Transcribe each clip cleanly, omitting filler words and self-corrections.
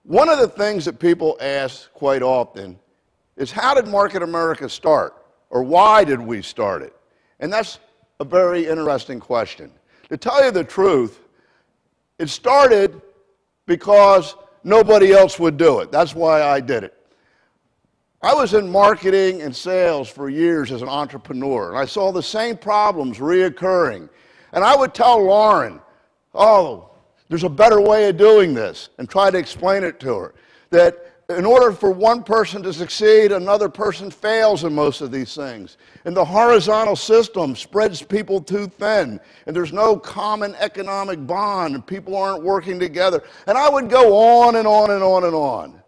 One of the things that people ask quite often is, how did Market America start? Or why did we start it? And that's a very interesting question. To tell you the truth, it started because nobody else would do it. That's why I did it. I was in marketing and sales for years as an entrepreneur, and I saw the same problems reoccurring. And I would tell Lauren, oh, there's a better way of doing this, and try to explain it to her. That in order for one person to succeed, another person fails in most of these things. And the horizontal system spreads people too thin, and there's no common economic bond, and people aren't working together. And I would go on and on and on and on.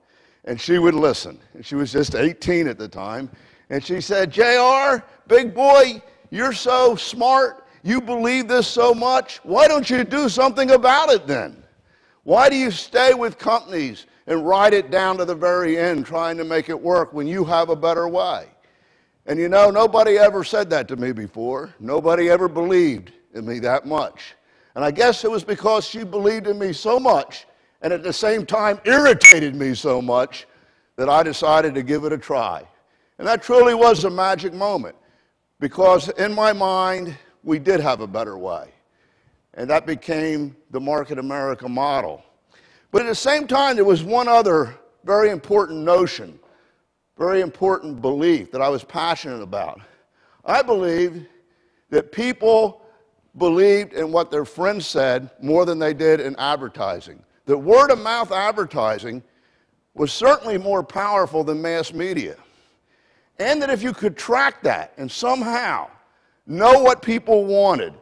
And she would listen. And she was just 18 at the time. And she said, JR, big boy, you're so smart. You believe this so much. Why don't you do something about it then? Why do you stay with companies and ride it down to the very end trying to make it work when you have a better way? And you know, nobody ever said that to me before. Nobody ever believed in me that much. And I guess it was because she believed in me so much and at the same time irritated me so much that I decided to give it a try. And that truly was a magic moment, because in my mind, we did have a better way. And that became the Market America model. But at the same time, there was one other very important notion, very important belief that I was passionate about. I believed that people believed in what their friends said more than they did in advertising. That word-of-mouth advertising was certainly more powerful than mass media. And that if you could track that and somehow know what people wanted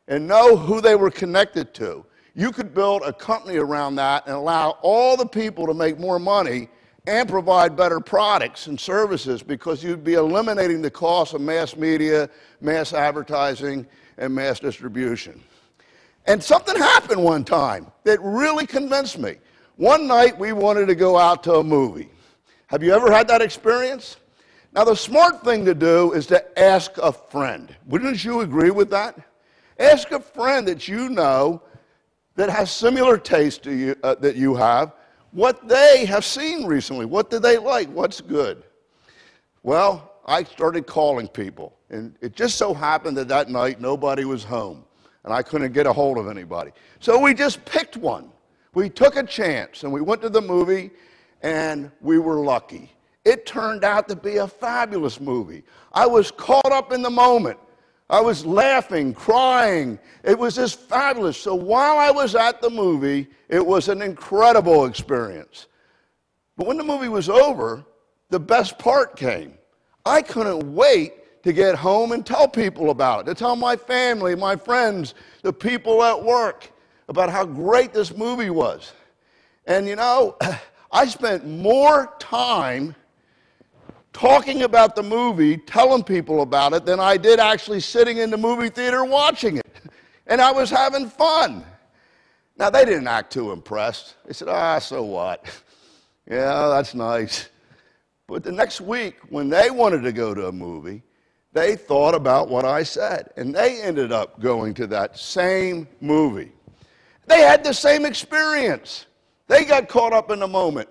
and know who they were connected to, you could build a company around that and allow all the people to make more money and provide better products and services, because you'd be eliminating the cost of mass media, mass advertising, and mass distribution. And something happened one time that really convinced me. One night we wanted to go out to a movie. Have you ever had that experience? Now, the smart thing to do is to ask a friend. Wouldn't you agree with that? Ask a friend that you know that has similar taste to you, that you have, what they have seen recently. What do they like? What's good? Well, I started calling people, and it just so happened that that night nobody was home, and I couldn't get a hold of anybody. So we just picked one. We took a chance, and we went to the movie, and we were lucky. It turned out to be a fabulous movie. I was caught up in the moment. I was laughing, crying. It was just fabulous. So while I was at the movie, it was an incredible experience. But when the movie was over, the best part came. I couldn't wait to get home and tell people about it, to tell my family, my friends, the people at work about how great this movie was. And you know, I spent more time talking about the movie, telling people about it, than I did actually sitting in the movie theater watching it. And I was having fun. Now, they didn't act too impressed. They said, so what? Yeah, that's nice. But the next week, when they wanted to go to a movie, they thought about what I said, and they ended up going to that same movie. They had the same experience. They got caught up in the moment.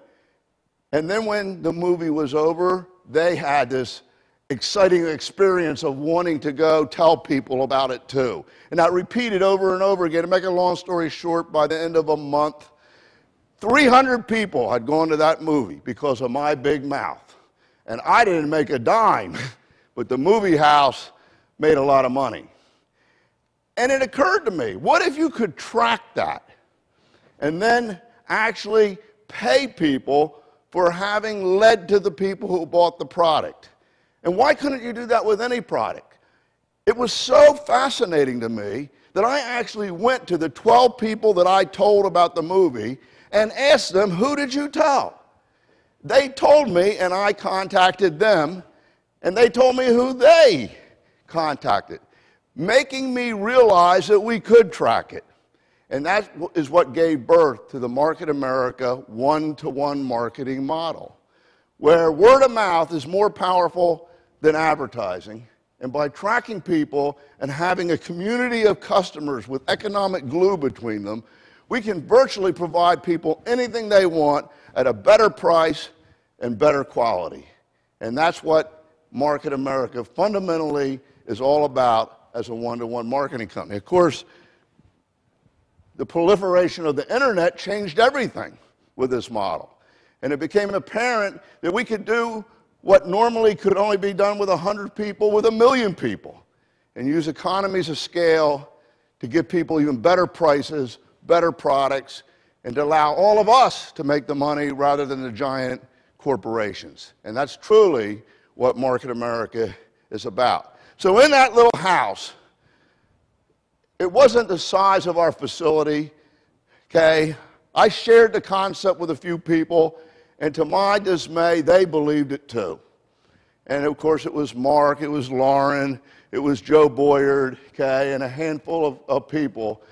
And then when the movie was over, they had this exciting experience of wanting to go tell people about it too. And I repeated over and over again. To make a long story short, by the end of a month, 300 people had gone to that movie because of my big mouth. And I didn't make a dime, but the movie house made a lot of money. And it occurred to me, what if you could track that and then actually pay people for having led to the people who bought the product? And why couldn't you do that with any product? It was so fascinating to me that I actually went to the 12 people that I told about the movie and asked them, who did you tell? They told me, and I contacted them, and they told me who they contacted, making me realize that we could track it. And that is what gave birth to the Market America one-to-one marketing model, where word of mouth is more powerful than advertising. And by tracking people and having a community of customers with economic glue between them, we can virtually provide people anything they want at a better price and better quality. And that's what Market America fundamentally is all about as a one-to-one marketing company. Of course, the proliferation of the internet changed everything with this model. And it became apparent that we could do what normally could only be done with 100 people with 1 million people, and use economies of scale to give people even better prices, better products, and to allow all of us to make the money rather than the giant corporations. And that's truly what Market America is about. So in that little house, it wasn't the size of our facility, okay? I shared the concept with a few people, and to my dismay, they believed it too. And of course, it was Mark, it was Lauren, it was Joe Boyard, okay, and a handful of people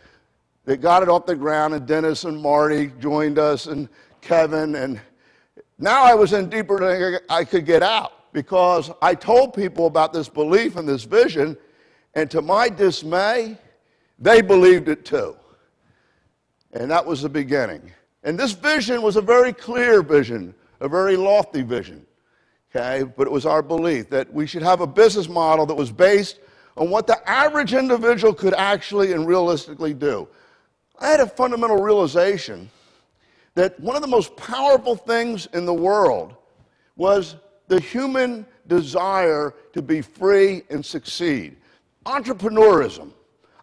that got it off the ground, and Dennis and Marty joined us, and Kevin, and now I was in deeper than I could get out, because I told people about this belief and this vision, and to my dismay, they believed it too. And that was the beginning. And this vision was a very clear vision, a very lofty vision, okay? But it was our belief that we should have a business model that was based on what the average individual could actually and realistically do. I had a fundamental realization that one of the most powerful things in the world was the human desire to be free and succeed. Entrepreneurism.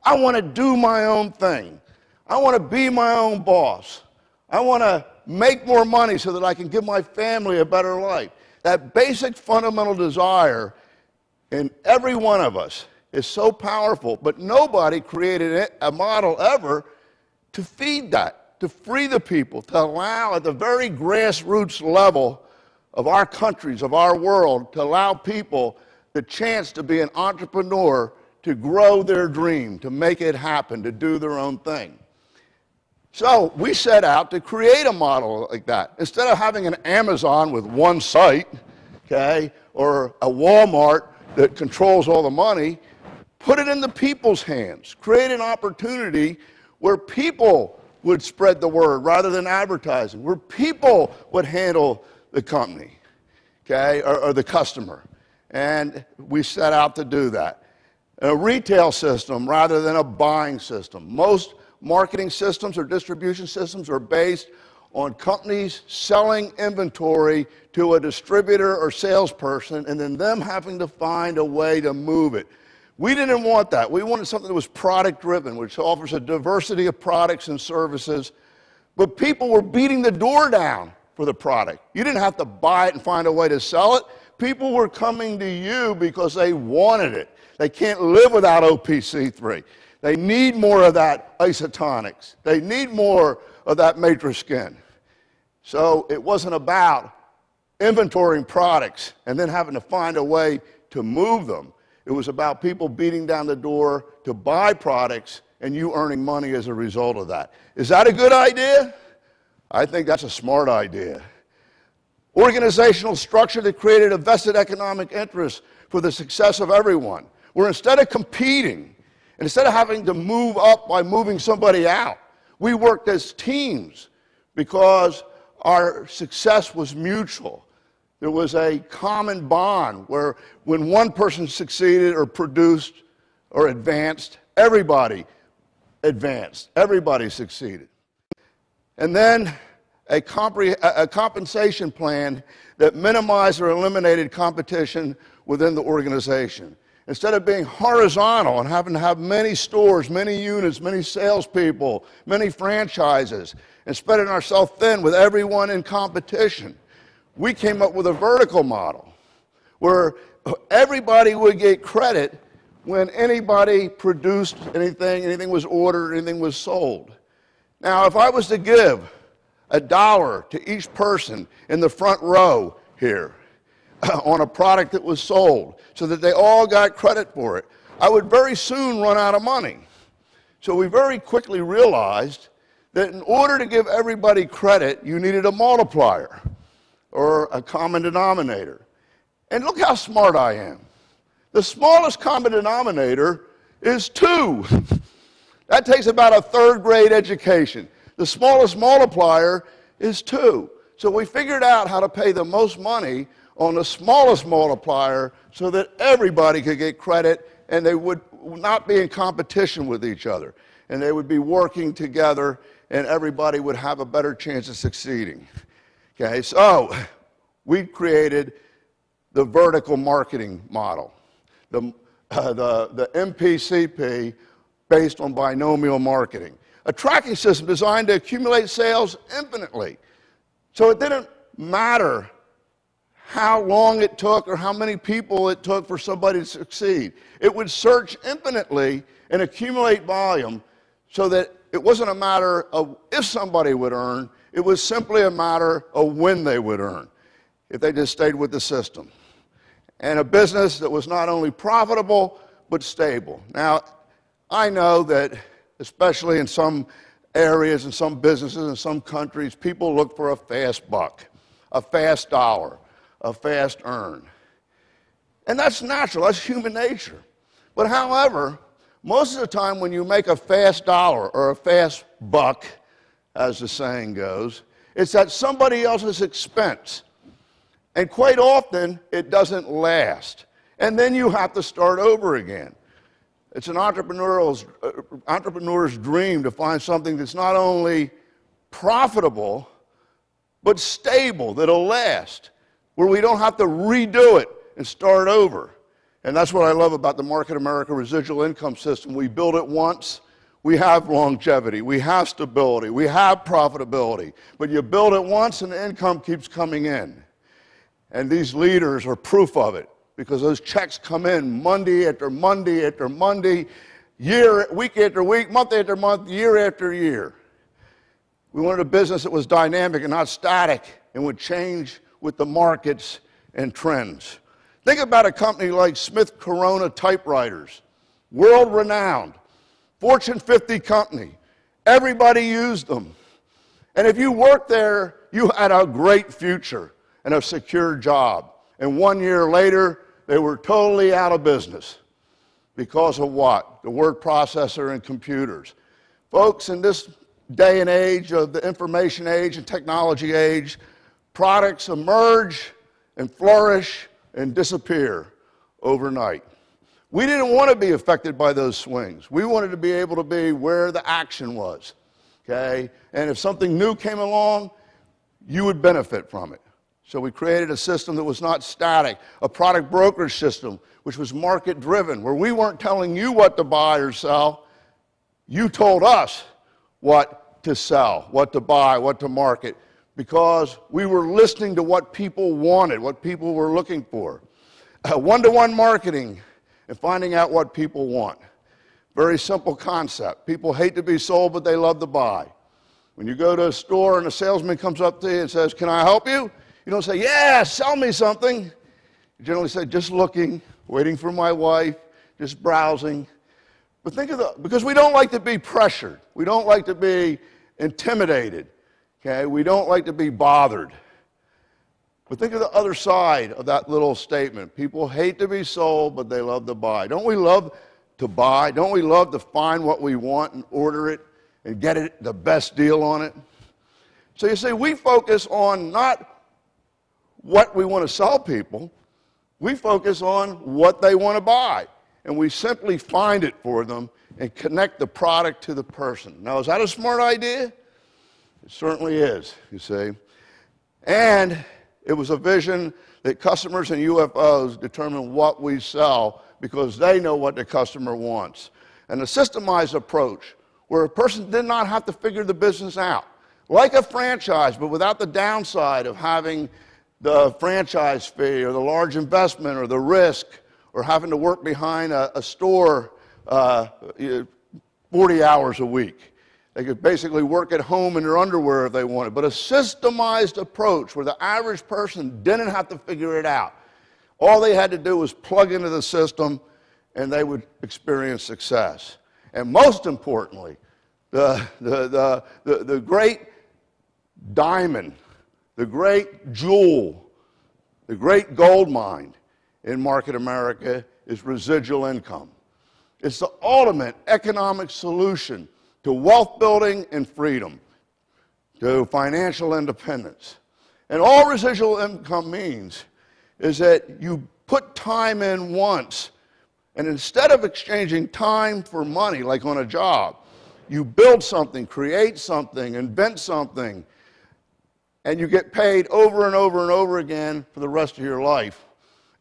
I want to do my own thing. I want to be my own boss. I want to make more money so that I can give my family a better life. That basic fundamental desire in every one of us is so powerful, but nobody created a model ever to feed that, to free the people, to allow at the very grassroots level of our countries, of our world, to allow people the chance to be an entrepreneur, to grow their dream, to make it happen, to do their own thing. So we set out to create a model like that. Instead of having an Amazon with one site, okay, or a Walmart that controls all the money, put it in the people's hands. Create an opportunity where people would spread the word rather than advertising, where people would handle the company, okay, or the customer. And we set out to do that. A retail system rather than a buying system. Most marketing systems or distribution systems are based on companies selling inventory to a distributor or salesperson and then them having to find a way to move it. We didn't want that. We wanted something that was product driven, which offers a diversity of products and services. But people were beating the door down for the product. You didn't have to buy it and find a way to sell it. People were coming to you because they wanted it. They can't live without OPC3. They need more of that isotonics. They need more of that matrix skin. So it wasn't about inventorying products and then having to find a way to move them. It was about people beating down the door to buy products and you earning money as a result of that. Is that a good idea? I think that's a smart idea. Organizational structure that created a vested economic interest for the success of everyone, where instead of competing, and instead of having to move up by moving somebody out, we worked as teams because our success was mutual. There was a common bond where when one person succeeded or produced or advanced, everybody advanced, everybody succeeded. And then a compensation plan that minimized or eliminated competition within the organization. Instead of being horizontal and having to have many stores, many units, many salespeople, many franchises, and spreading ourselves thin with everyone in competition, we came up with a vertical model where everybody would get credit when anybody produced anything, anything was ordered, anything was sold. Now, if I was to give $1 to each person in the front row here on a product that was sold so that they all got credit for it, I would very soon run out of money. So we very quickly realized that in order to give everybody credit, you needed a multiplier or a common denominator. And look how smart I am. The smallest common denominator is 2. That takes about a 3rd grade education. The smallest multiplier is 2. So we figured out how to pay the most money on the smallest multiplier so that everybody could get credit and they would not be in competition with each other. And they would be working together and everybody would have a better chance of succeeding. Okay, so we created the vertical marketing model, the MPCP based on binomial marketing. A tracking system designed to accumulate sales infinitely. So it didn't matter how long it took or how many people it took for somebody to succeed. It would search infinitely and accumulate volume so that it wasn't a matter of if somebody would earn, it was simply a matter of when they would earn, if they just stayed with the system. And a business that was not only profitable, but stable. Now, I know that especially in some areas, in some businesses, in some countries, people look for a fast buck, a fast dollar, a fast earn. And that's natural, that's human nature. But however, most of the time when you make a fast dollar or a fast buck, as the saying goes, it's at somebody else's expense. And quite often, it doesn't last. And then you have to start over again. It's an entrepreneur's dream to find something that's not only profitable, but stable, that'll last, where we don't have to redo it and start over. And that's what I love about the Market America residual income system. We build it once, we have longevity, we have stability, we have profitability. But you build it once and the income keeps coming in. And these leaders are proof of it, because those checks come in Monday after Monday after Monday, week after week, month after month, year after year. We wanted a business that was dynamic and not static and would change with the markets and trends. Think about a company like Smith Corona Typewriters, world-renowned, Fortune 50 company. Everybody used them. And if you worked there, you had a great future and a secure job. And 1 year later, they were totally out of business. Because of what? The word processor and computers. Folks, in this day and age of the information age and technology age, products emerge and flourish and disappear overnight. We didn't want to be affected by those swings. We wanted to be able to be where the action was, okay? And if something new came along, you would benefit from it. So we created a system that was not static, a product brokerage system, which was market-driven, where we weren't telling you what to buy or sell. You told us what to sell, what to buy, what to market, because we were listening to what people wanted, what people were looking for. One-to-one marketing and finding out what people want. Very simple concept. People hate to be sold, but they love to buy. When you go to a store and a salesman comes up to you and says, "Can I help you?" You don't say, "Yeah, sell me something." You generally say, "Just looking, waiting for my wife, just browsing." But think of because we don't like to be pressured. We don't like to be intimidated. Okay? We don't like to be bothered. But think of the other side of that little statement. People hate to be sold, but they love to buy. Don't we love to buy? Don't we love to find what we want and order it and get it the best deal on it? So you see, we focus on not what we want to sell people, we focus on what they want to buy. And we simply find it for them and connect the product to the person. Now, is that a smart idea? It certainly is, you see. And it was a vision that customers and UFOs determine what we sell because they know what the customer wants. And a systemized approach where a person did not have to figure the business out. Like a franchise, but without the downside of having the franchise fee or the large investment or the risk or having to work behind a store 40 hours a week. They could basically work at home in their underwear if they wanted. But a systemized approach where the average person didn't have to figure it out. All they had to do was plug into the system and they would experience success. And most importantly, the great diamond, the great jewel, the great gold mine in Market America is residual income. It's the ultimate economic solution to wealth building and freedom, to financial independence. And all residual income means is that you put time in once, and instead of exchanging time for money like on a job, you build something, create something, invent something, and you get paid over and over and over again for the rest of your life,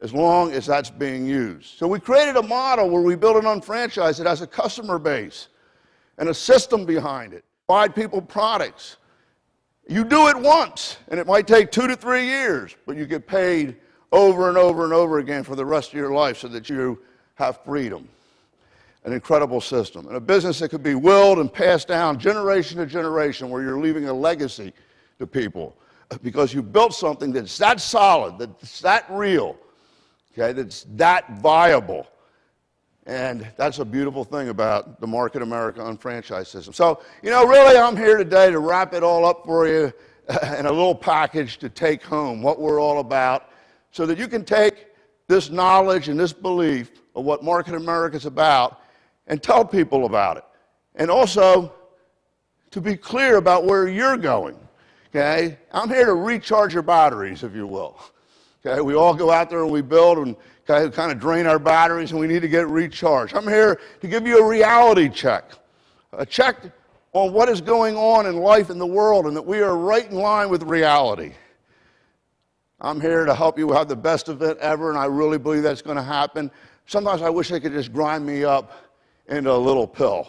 as long as that's being used. So we created a model where we built an unfranchised that has a customer base and a system behind it. Provide people products. You do it once, and it might take 2 to 3 years, but you get paid over and over and over again for the rest of your life so that you have freedom. An incredible system. And a business that could be willed and passed down generation to generation, where you're leaving a legacy to people because you built something that's that solid, that's that real, okay, that's that viable. And that's a beautiful thing about the Market America unfranchised system. So, really I'm here today to wrap it all up for you in a little package to take home, what we're all about, so that you can take this knowledge and this belief of what Market America is about and tell people about it. And also to be clear about where you're going, okay? I'm here to recharge your batteries, if you will. Okay, we all go out there and we build and kind of drain our batteries, and we need to get recharged. I'm here to give you a reality check, a check on what is going on in life in the world, and that we are right in line with reality. I'm here to help you have the best event ever, and I really believe that's going to happen. Sometimes I wish they could just grind me up into a little pill.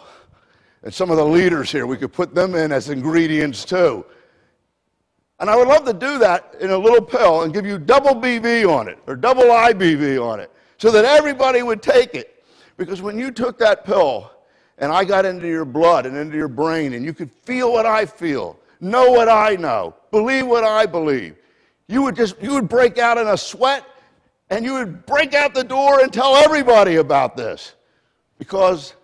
And some of the leaders here, we could put them in as ingredients too. And I would love to do that in a little pill and give you double BV on it, or double IBV on it, so that everybody would take it. Because when you took that pill, and I got into your blood and into your brain, and you could feel what I feel, know what I know, believe what I believe, you would break out in a sweat, and you would break out the door and tell everybody about this. Because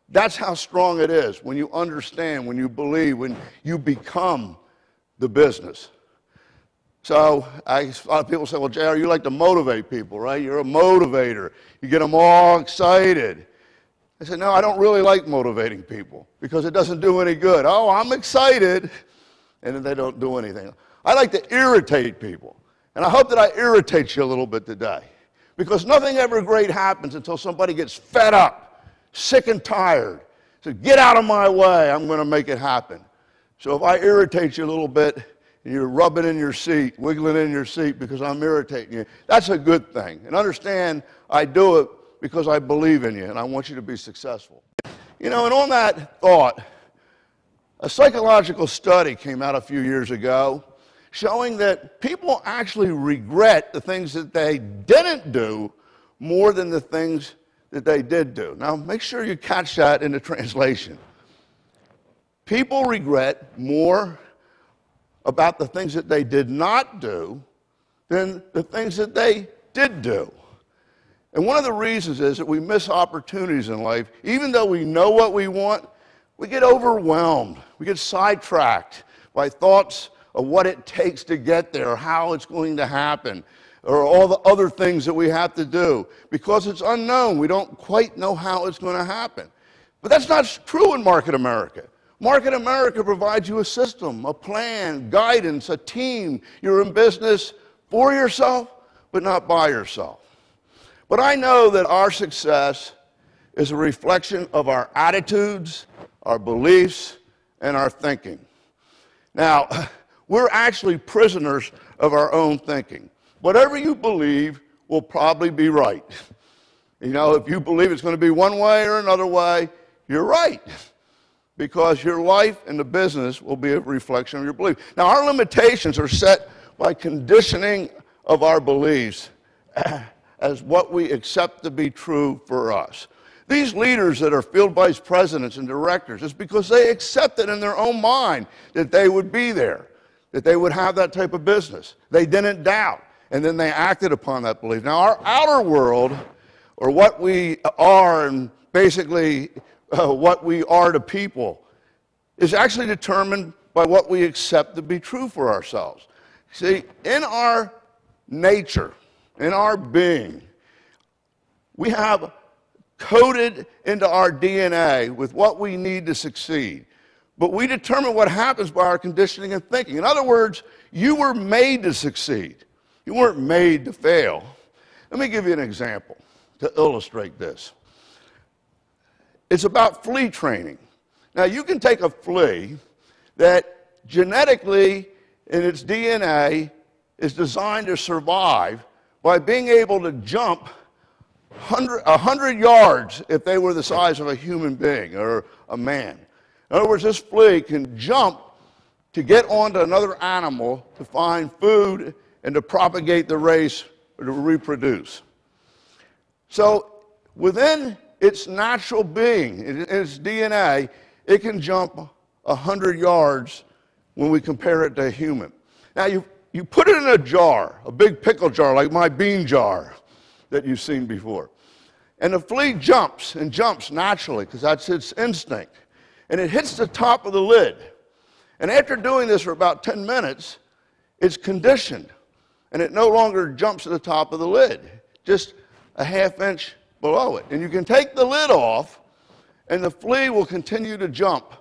that's how strong it is when you understand, when you believe, when you become the business. So a lot of people say, well, JR, you like to motivate people, right? You're a motivator. You get them all excited. I said, no, I don't really like motivating people because it doesn't do any good. Oh, I'm excited, and then they don't do anything. I like to irritate people, and I hope that I irritate you a little bit today, because nothing ever great happens until somebody gets fed up, sick and tired. So get out of my way, I'm going to make it happen. So if I irritate you a little bit, and you're rubbing in your seat, wiggling in your seat because I'm irritating you, that's a good thing. And understand, I do it because I believe in you, and I want you to be successful. And on that thought, a psychological study came out a few years ago showing that people actually regret the things that they didn't do more than the things that they did do. Now, make sure you catch that in the translation. People regret more about the things that they did not do than the things that they did do. And one of the reasons is that we miss opportunities in life. Even though we know what we want, we get overwhelmed. We get sidetracked by thoughts of what it takes to get there, or how it's going to happen, or all the other things that we have to do. Because it's unknown, we don't quite know how it's going to happen. But that's not true in Market America. Market America provides you a system, a plan, guidance, a team. You're in business for yourself, but not by yourself. But I know that our success is a reflection of our attitudes, our beliefs, and our thinking. Now, we're actually prisoners of our own thinking. Whatever you believe will probably be right. If you believe it's going to be one way or another way, you're right. Because your life and the business will be a reflection of your belief. Now, our limitations are set by conditioning of our beliefs as what we accept to be true for us. These leaders that are field vice presidents and directors, it's because they accepted in their own mind that they would be there, that they would have that type of business. They didn't doubt, and then they acted upon that belief. Now, our outer world, or what we are, and basically what we are to people, is actually determined by what we accept to be true for ourselves. See, in our nature, in our being, we have coded into our DNA with what we need to succeed. but we determine what happens by our conditioning and thinking. In other words, you were made to succeed. You weren't made to fail. Let me give you an example to illustrate this. It's about flea training. Now, you can take a flea that genetically in its DNA is designed to survive by being able to jump 100 yards if they were the size of a human being or a man. In other words, this flea can jump to get onto another animal to find food and to propagate the race or to reproduce. So within its natural being, in its DNA, it can jump 100 yards when we compare it to a human. Now, you put it in a jar, a big pickle jar, like my bean jar that you've seen before. And the flea jumps and jumps naturally because that's its instinct. And it hits the top of the lid. And after doing this for about 10 minutes, it's conditioned. And it no longer jumps to the top of the lid, just a ½ inch below it. And you can take the lid off, and the flea will continue to jump,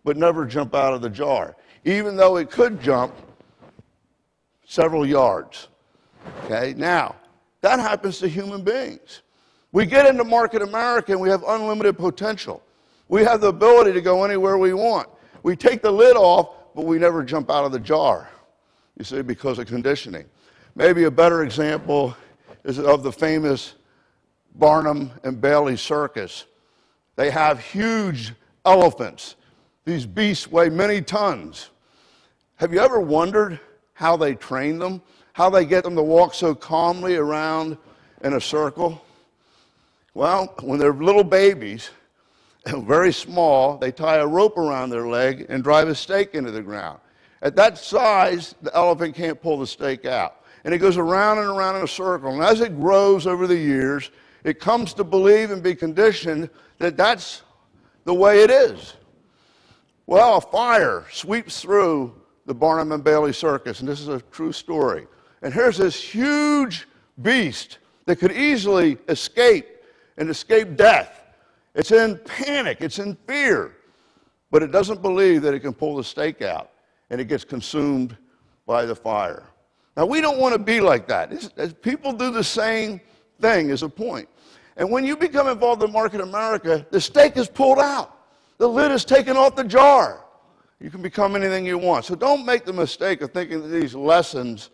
but never jump out of the jar, even though it could jump several yards. Okay, now, that happens to human beings. We get into Market America and we have unlimited potential. We have the ability to go anywhere we want. We take the lid off, but we never jump out of the jar, you see, because of conditioning. Maybe a better example is of the famous Barnum and Bailey circus. They have huge elephants. These beasts weigh many tons. Have you ever wondered how they train them? How they get them to walk so calmly around in a circle? Well, when they're little babies, very small, they tie a rope around their leg and drive a stake into the ground. At that size, the elephant can't pull the stake out. And it goes around and around in a circle. And as it grows over the years, it comes to believe and be conditioned that that's the way it is. Well, a fire sweeps through the Barnum and Bailey circus, and this is a true story. And here's this huge beast that could easily escape and escape death. It's in panic, it's in fear, but it doesn't believe that it can pull the stake out, and it gets consumed by the fire. Now, we don't want to be like that. People do the same thing is a point. And when you become involved in Market America, the stake is pulled out. The lid is taken off the jar. You can become anything you want. So don't make the mistake of thinking that these lessons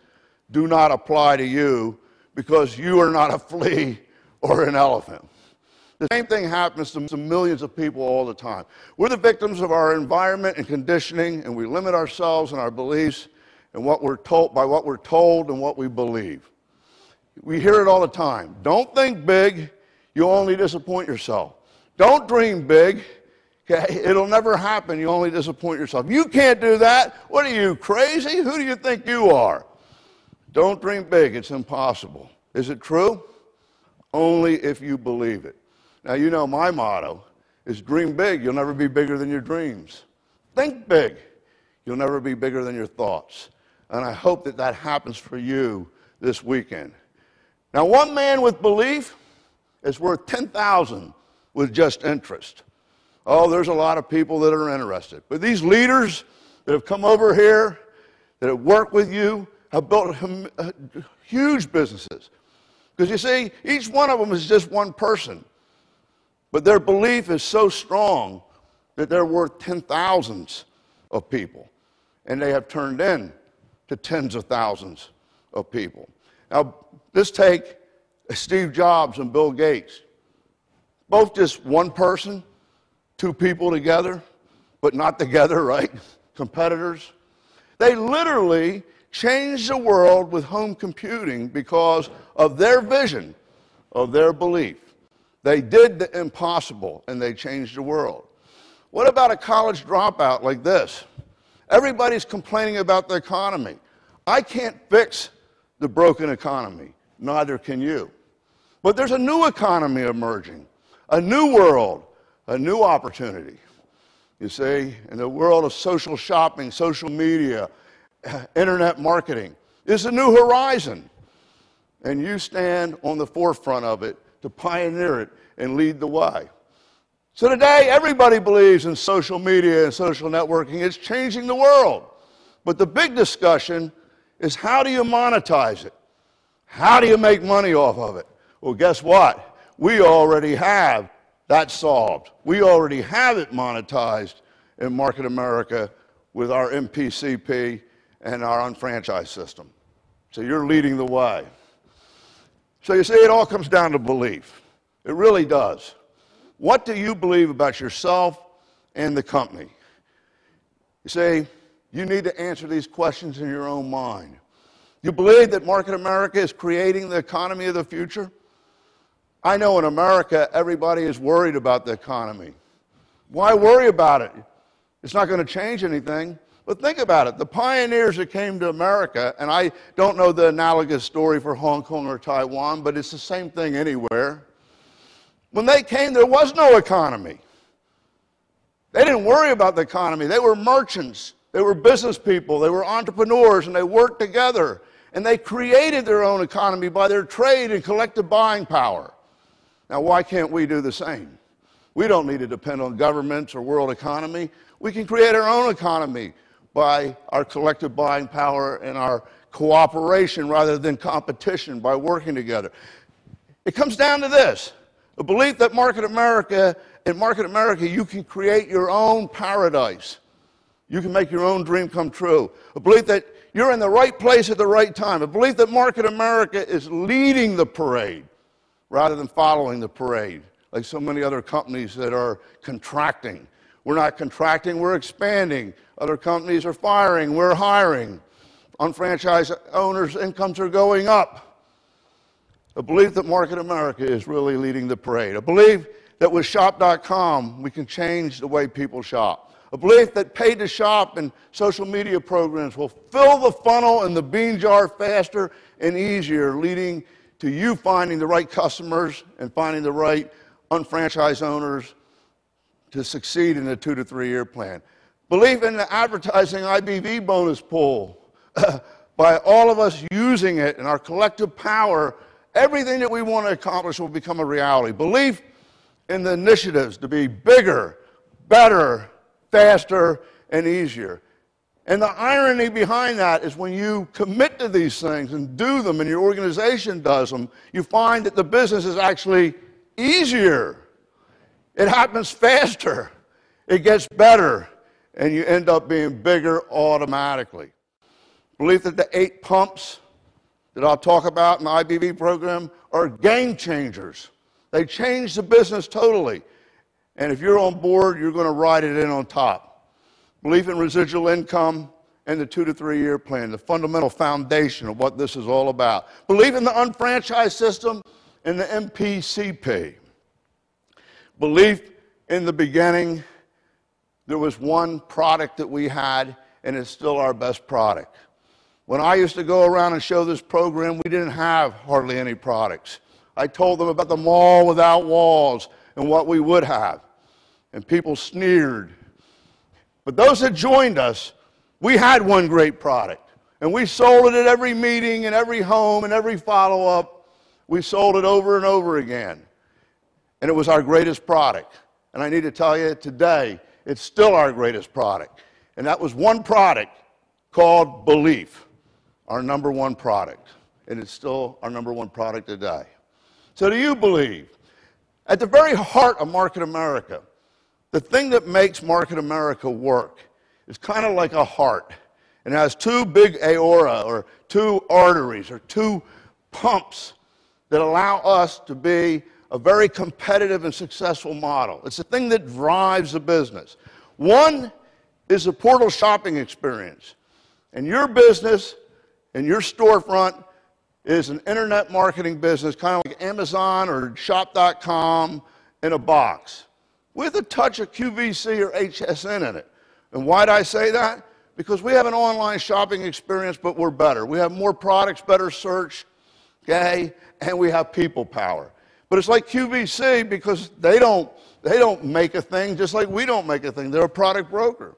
do not apply to you because you are not a flea or an elephant. The same thing happens to millions of people all the time. We're the victims of our environment and conditioning, and we limit ourselves and our beliefs and what we're told by what we're told and what we believe. We hear it all the time. Don't think big, you'll only disappoint yourself. Don't dream big, okay? It'll never happen, you only disappoint yourself. You can't do that. What are you, crazy? Who do you think you are? Don't dream big, it's impossible. Is it true? Only if you believe it. Now, you know my motto is dream big, you'll never be bigger than your dreams. Think big, you'll never be bigger than your thoughts. And I hope that that happens for you this weekend. Now, one man with belief is worth 10,000 with just interest. Oh, there's a lot of people that are interested. But these leaders that have come over here, that have worked with you, have built huge businesses. Because you see, each one of them is just one person. But their belief is so strong that they're worth 10,000s of people. And they have turned in to tens of thousands of people. Now, let's take Steve Jobs and Bill Gates. Both just one person, two people together, but not together, right? Competitors. They literally changed the world with home computing because of their vision, of their belief. They did the impossible, and they changed the world. What about a college dropout like this? Everybody's complaining about the economy. I can't fix the broken economy. Neither can you. But there's a new economy emerging, a new world, a new opportunity. You see, in the world of social shopping, social media, internet marketing, is a new horizon. And you stand on the forefront of it to pioneer it and lead the way. So today, everybody believes in social media and social networking. It's changing the world. But the big discussion is, how do you monetize it? How do you make money off of it? Well, guess what? We already have that solved. We already have it monetized in Market America with our MPCP and our unfranchised system. So you're leading the way. So you see, it all comes down to belief. It really does. What do you believe about yourself and the company? You see, you need to answer these questions in your own mind. You believe that Market America is creating the economy of the future? I know in America, everybody is worried about the economy. Why worry about it? It's not going to change anything. But think about it. The pioneers that came to America, and I don't know the analogous story for Hong Kong or Taiwan, but it's the same thing anywhere. When they came, there was no economy. They didn't worry about the economy. They were merchants. They were business people. They were entrepreneurs, and they worked together. And they created their own economy by their trade and collective buying power. Now, why can't we do the same? We don't need to depend on governments or world economy. We can create our own economy by our collective buying power and our cooperation rather than competition, by working together. It comes down to this: a belief that in Market America, you can create your own paradise. You can make your own dream come true. A belief that you're in the right place at the right time. A belief that Market America is leading the parade rather than following the parade, like so many other companies that are contracting. We're not contracting, we're expanding. Other companies are firing, we're hiring. Unfranchised owners' incomes are going up. A belief that Market America is really leading the parade. A belief that with shop.com, we can change the way people shop. A belief that paid to shop and social media programs will fill the funnel and the bean jar faster and easier, leading to you finding the right customers and finding the right unfranchised owners to succeed in the 2 to 3 year plan. Believe in the advertising IBV bonus pool. By all of us using it and our collective power, everything that we want to accomplish will become a reality. Belief in the initiatives to be bigger, better, faster, and easier. And the irony behind that is when you commit to these things and do them and your organization does them, you find that the business is actually easier. It happens faster. It gets better. And you end up being bigger automatically. Believe that the 8 pumps that I'll talk about in the IBV program are game changers. They change the business totally. And if you're on board, you're going to ride it in on top. Belief in residual income and the 2 to 3 year plan, the fundamental foundation of what this is all about. Belief in the unfranchised system and the MPCP. Belief in the beginning, there was one product that we had, and it's still our best product. When I used to go around and show this program, we didn't have hardly any products. I told them about the mall without walls and what we would have. And people sneered. But those that joined us, we had one great product. And we sold it at every meeting and every home and every follow-up. We sold it over and over again. And it was our greatest product. And I need to tell you today, it's still our greatest product. And that was one product called Belief, our #1 product. And it's still our #1 product today. So do you believe? At the very heart of Market America, the thing that makes Market America work is kind of like a heart. It has 2 big aorta, or 2 arteries, or 2 pumps that allow us to be a very competitive and successful model. It's the thing that drives the business. One is the portal shopping experience. And your business and your storefront is an internet marketing business, kind of like Amazon or shop.com in a box, with a touch of QVC or HSN in it. And why do I say that? Because we have an online shopping experience, but we're better. We have more products, better search, okay, and we have people power. But it's like QVC because they don't make a thing just like we don't make a thing. They're a product broker.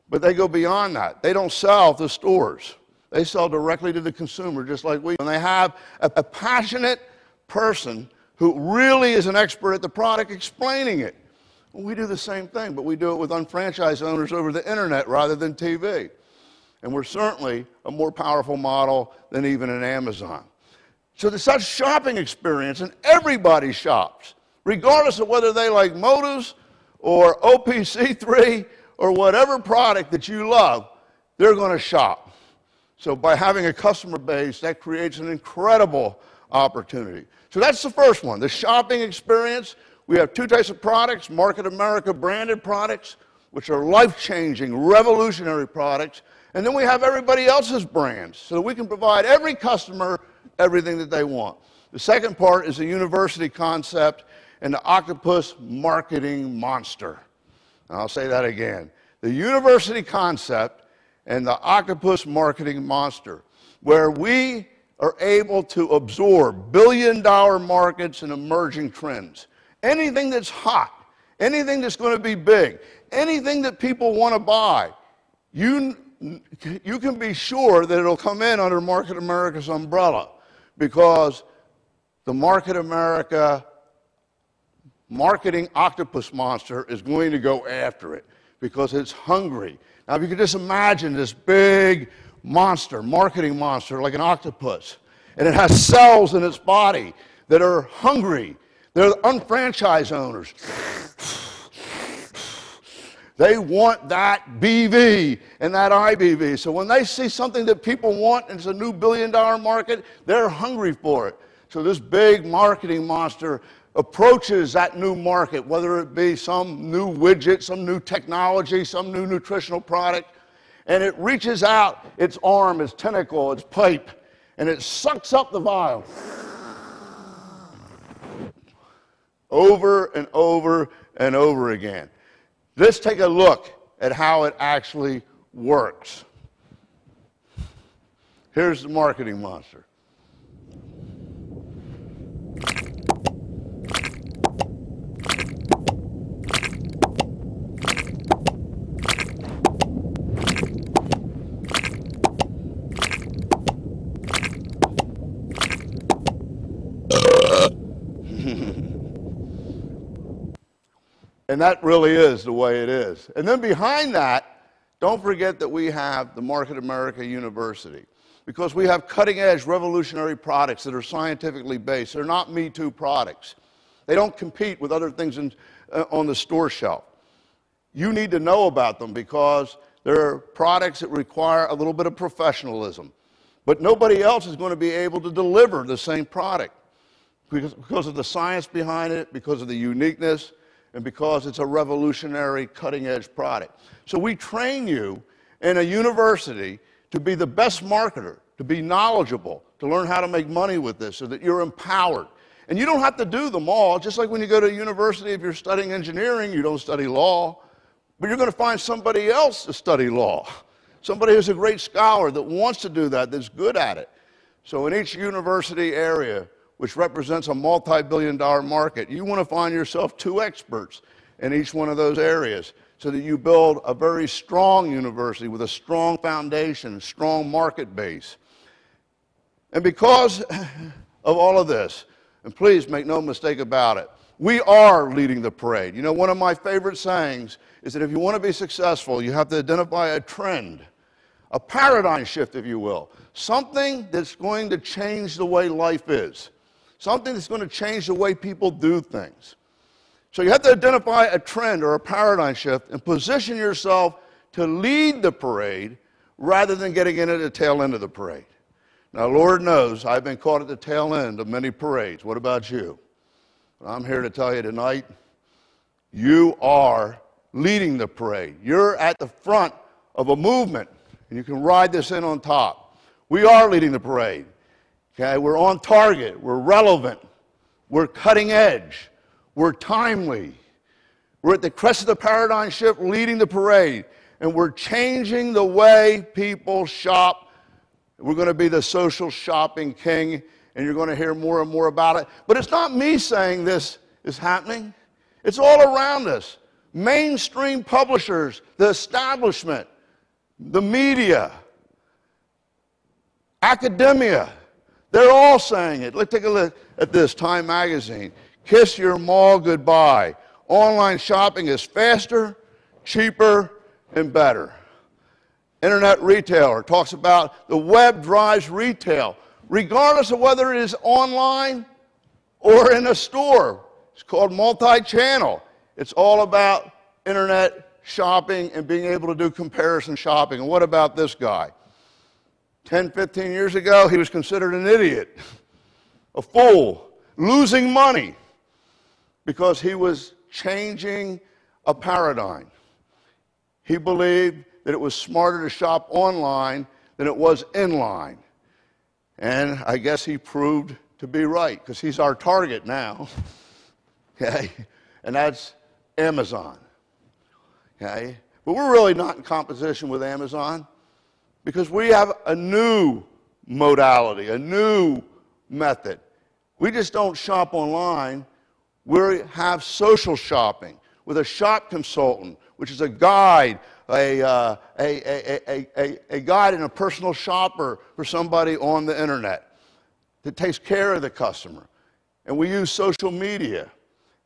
But they go beyond that. They don't sell to stores. They sell directly to the consumer just like we do. And they have a passionate person who really is an expert at the product explaining it. Well, we do the same thing, but we do it with unfranchised owners over the internet rather than TV. And we're certainly a more powerful model than even an Amazon. So there's such shopping experience, and everybody shops, regardless of whether they like Motives or OPC3 or whatever product that you love, they're going to shop. So by having a customer base, that creates an incredible opportunity. So that's the first one, the shopping experience. We have two types of products, Market America branded products, which are life-changing, revolutionary products. And then we have everybody else's brands, so that we can provide every customer everything that they want. The second part is the university concept and the octopus marketing monster. And I'll say that again. The university concept and the octopus marketing monster, where we are able to absorb billion-dollar markets and emerging trends. Anything that's hot, anything that's going to be big, anything that people want to buy, you can be sure that it'll come in under Market America's umbrella, because the Market America marketing octopus monster is going to go after it because it's hungry. Now, if you could just imagine this big monster, marketing monster, like an octopus, and it has cells in its body that are hungry. They're unfranchised owners. They want that BV and that IBV. So when they see something that people want and it's a new billion-dollar market, they're hungry for it. So this big marketing monster approaches that new market, whether it be some new widget, some new technology, some new nutritional product, and it reaches out its arm, its tentacle, its pipe, and it sucks up the vial. Over and over and over again. Let's take a look at how it actually works. Here's the marketing monster. And that really is the way it is. And then behind that, don't forget that we have the Market America University, because we have cutting-edge, revolutionary products that are scientifically based. They're not Me Too products. They don't compete with other things on the store shelf. You need to know about them because they're products that require a little bit of professionalism. But nobody else is going to be able to deliver the same product because of the science behind it, because of the uniqueness, and because it's a revolutionary, cutting-edge product. So we train you in a university to be the best marketer, to be knowledgeable, to learn how to make money with this so that you're empowered. And you don't have to do them all. Just like when you go to a university, if you're studying engineering, you don't study law. But you're going to find somebody else to study law, somebody who's a great scholar that wants to do that, that's good at it. So in each university area, which represents a multi-billion-dollar market, you want to find yourself two experts in each one of those areas so that you build a very strong university with a strong foundation, strong market base. And because of all of this, and please make no mistake about it, we are leading the parade. You know, one of my favorite sayings is that if you want to be successful, you have to identify a trend, a paradigm shift, if you will, something that's going to change the way life is. Something that's going to change the way people do things. So you have to identify a trend or a paradigm shift and position yourself to lead the parade rather than getting in at the tail end of the parade. Now, Lord knows I've been caught at the tail end of many parades. What about you? But I'm here to tell you tonight, you are leading the parade. You're at the front of a movement, and you can ride this in on top. We are leading the parade. Okay, we're on target, we're relevant, we're cutting edge, we're timely. We're at the crest of the paradigm shift leading the parade, and we're changing the way people shop. We're going to be the social shopping king, and you're going to hear more and more about it. But it's not me saying this is happening. It's all around us. Mainstream publishers, the establishment, the media, academia, they're all saying it. Let's take a look at this, Time magazine. Kiss your mall goodbye. online shopping is faster, cheaper, and better. Internet retailer talks about the web drives retail, regardless of whether it is online or in a store. It's called multi-channel. It's all about internet shopping and being able to do comparison shopping. And what about this guy? 10, 15 years ago, he was considered an idiot, a fool, losing money because he was changing a paradigm. He believed that it was smarter to shop online than it was in line. And I guess he proved to be right, because he's our target now. Okay? And that's Amazon. Okay? But we're really not in competition with Amazon, because we have a new modality, a new method. We just don't shop online. We have social shopping with a shop consultant, which is a guide, a guide and a personal shopper for somebody on the internet that takes care of the customer. And we use social media.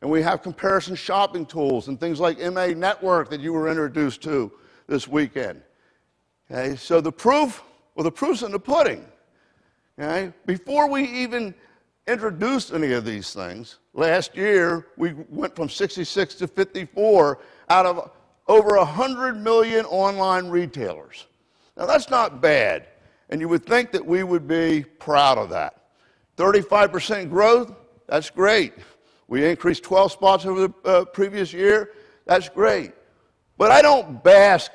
And we have comparison shopping tools and things like MA Network that you were introduced to this weekend. Okay, so the proof's in the pudding. Okay? Before we even introduced any of these things, last year we went from 66 to 54 out of over 100 million online retailers. Now that's not bad, and you would think that we would be proud of that. 35% growth, that's great. We increased 12 spots over the previous year, that's great. But I don't bask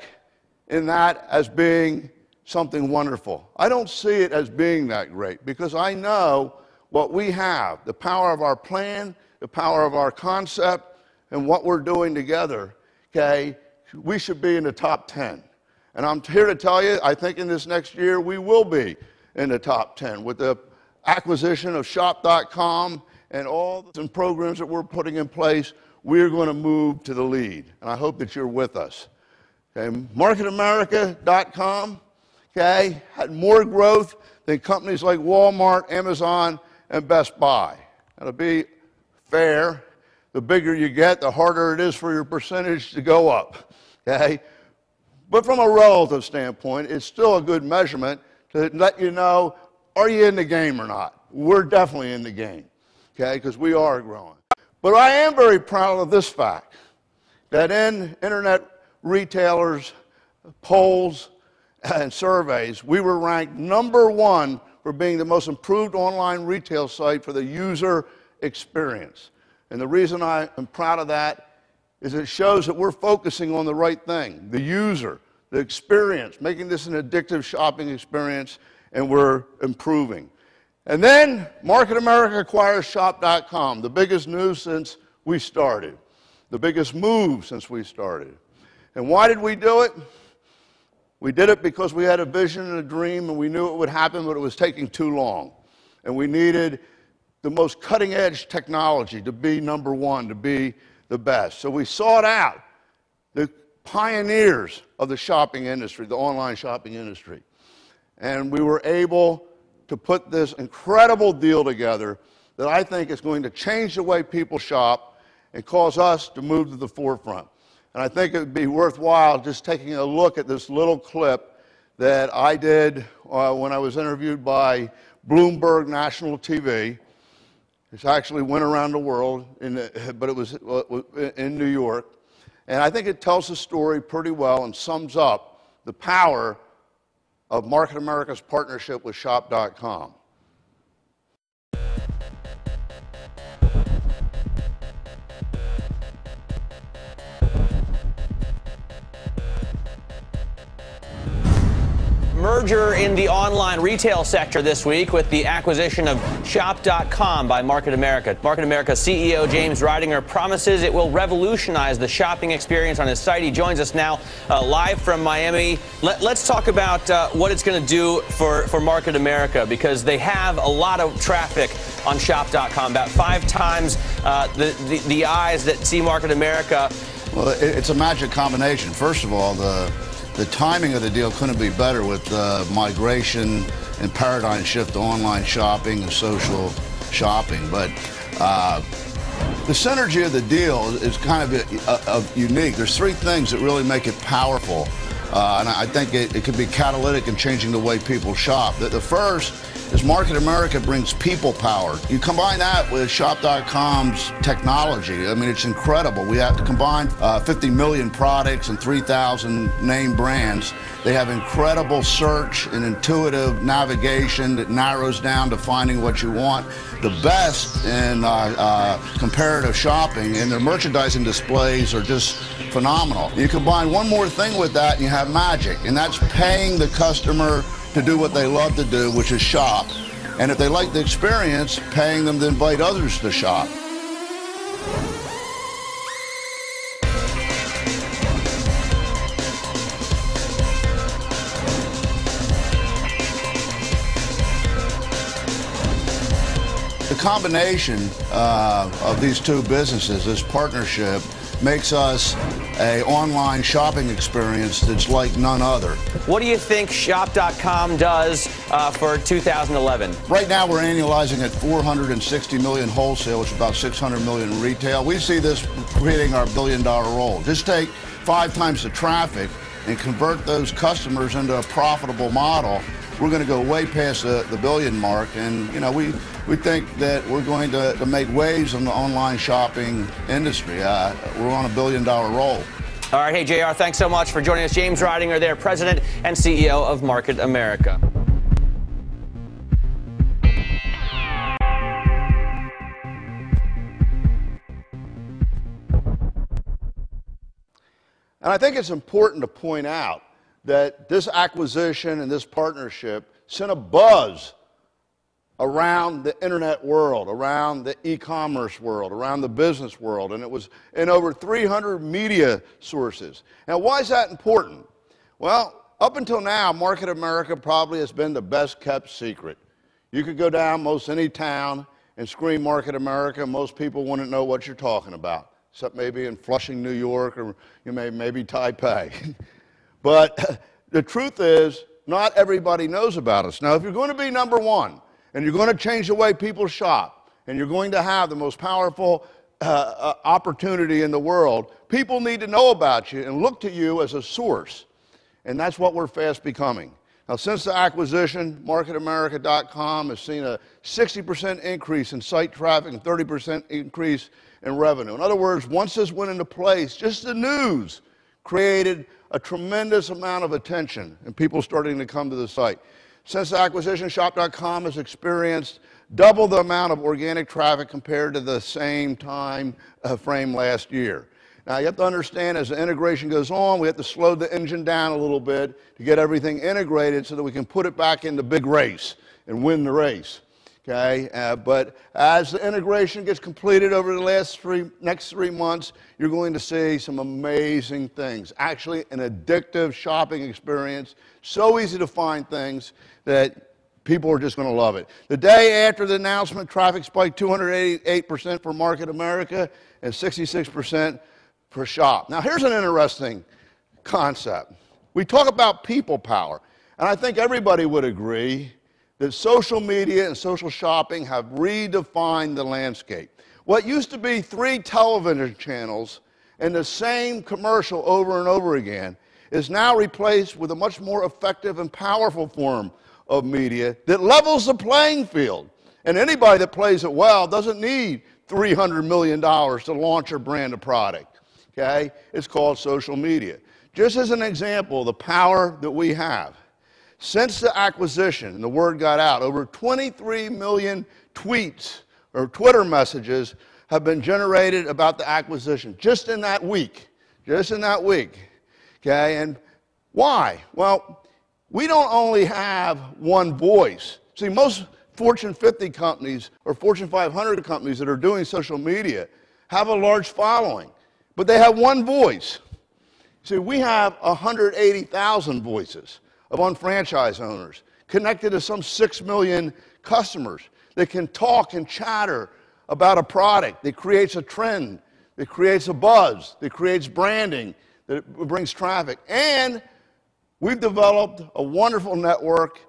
in that as being something wonderful. I don't see it as being that great, because I know what we have, the power of our plan, the power of our concept, and what we're doing together. Okay, we should be in the top 10. And I'm here to tell you, I think in this next year we will be in the top 10 with the acquisition of Shop.com and all the programs that we're putting in place. We're going to move to the lead, and I hope that you're with us. Okay, MarketAmerica.com, okay, had more growth than companies like Walmart, Amazon, and Best Buy. Now, to be fair, the bigger you get, the harder it is for your percentage to go up, okay? But from a relative standpoint, it's still a good measurement to let you know, are you in the game or not? We're definitely in the game, okay, because we are growing. But I am very proud of this fact, that in internet retailers' polls and surveys, we were ranked #1 for being the most improved online retail site for the user experience. And the reason I am proud of that is it shows that we're focusing on the right thing, the user, the experience, making this an addictive shopping experience, and we're improving. And then Market America acquires Shop.com, the biggest news since we started, the biggest move since we started. And why did we do it? We did it because we had a vision and a dream, and we knew it would happen, but it was taking too long. And we needed the most cutting-edge technology to be #1, to be the best. So we sought out the pioneers of the shopping industry, the online shopping industry. And we were able to put this incredible deal together that I think is going to change the way people shop and cause us to move to the forefront. And I think it would be worthwhile just taking a look at this little clip that I did when I was interviewed by Bloomberg National TV. It actually went around the world, but it was in New York. And I think it tells the story pretty well and sums up the power of Market America's partnership with Shop.com. Merger in the online retail sector this week with the acquisition of Shop.com by Market America. Market America CEO James Ridinger promises it will revolutionize the shopping experience on his site. He joins us now live from Miami. Let's talk about what it's going to do for Market America, because they have a lot of traffic on Shop.com, about 5 times the eyes that see Market America. Well, it's a magic combination. First of all, the timing of the deal couldn't be better with the migration and paradigm shift to online shopping and social shopping. But The synergy of the deal is kind of unique. There's three things that really make it powerful, and I think it could be catalytic in changing the way people shop. The first is Market America brings people power. You combine that with Shop.com's technology. I mean, it's incredible. We have to combine 50 million products and 3,000 name brands. They have incredible search and intuitive navigation that narrows down to finding what you want. The best in comparative shopping, and their merchandising displays are just phenomenal. You combine one more thing with that and you have magic, and that's paying the customer to do what they love to do, which is shop. And if they like the experience, paying them to invite others to shop. The combination of these two businesses, this partnership, makes us an online shopping experience that's like none other. What do you think Shop.com does for 2011? Right now we're annualizing at 460 million wholesale, which is about 600 million retail. We see this creating our billion-dollar role. Just take 5 times the traffic and convert those customers into a profitable model. We're going to go way past the billion mark, and you know we think that we're going to make waves in the online shopping industry. We're on a billion-dollar roll. All right, hey JR, thanks so much for joining us. James Ridinger there, President and CEO of Market America. And I think it's important to point out that this acquisition and this partnership sent a buzz around the internet world, around the e-commerce world, around the business world, and it was in over 300 media sources. Now, why is that important? Well, up until now, Market America probably has been the best kept secret. You could go down most any town and scream Market America, most people wouldn't know what you're talking about, except maybe in Flushing, New York, or maybe Taipei. But the truth is, not everybody knows about us. Now, if you're going to be number one, and you're going to change the way people shop, and you're going to have the most powerful opportunity in the world, people need to know about you and look to you as a source. And that's what we're fast becoming. Now, since the acquisition, MarketAmerica.com has seen a 60% increase in site traffic and 30% increase in revenue. In other words, once this went into place, just the news created a tremendous amount of attention and people starting to come to the site. Since the acquisition, Shop.com has experienced double the amount of organic traffic compared to the same time frame last year. Now, you have to understand, as the integration goes on, we have to slow the engine down a little bit to get everything integrated so that we can put it back in the big race and win the race. Okay? But as the integration gets completed over the next 3 months, you're going to see some amazing things. Actually, an addictive shopping experience. So easy to find things that people are just going to love it. The day after the announcement, traffic spiked 288% for Market America and 66% for Shop. Now, here's an interesting concept. We talk about people power, and I think everybody would agree that social media and social shopping have redefined the landscape. What used to be 3 television channels and the same commercial over and over again is now replaced with a much more effective and powerful form of media that levels the playing field. And anybody that plays it well doesn't need $300 million to launch or brand a product. Okay? It's called social media. Just as an example of the power that we have, since the acquisition and the word got out, over 23 million tweets or Twitter messages have been generated about the acquisition just in that week. Just in that week. Okay, and why? Well, we don't only have one voice. See, most Fortune 50 companies or Fortune 500 companies that are doing social media have a large following, but they have one voice. See, we have 180,000 voices of unfranchised owners connected to some 6 million customers that can talk and chatter about a product that creates a trend, that creates a buzz, that creates branding, that brings traffic. And we've developed a wonderful network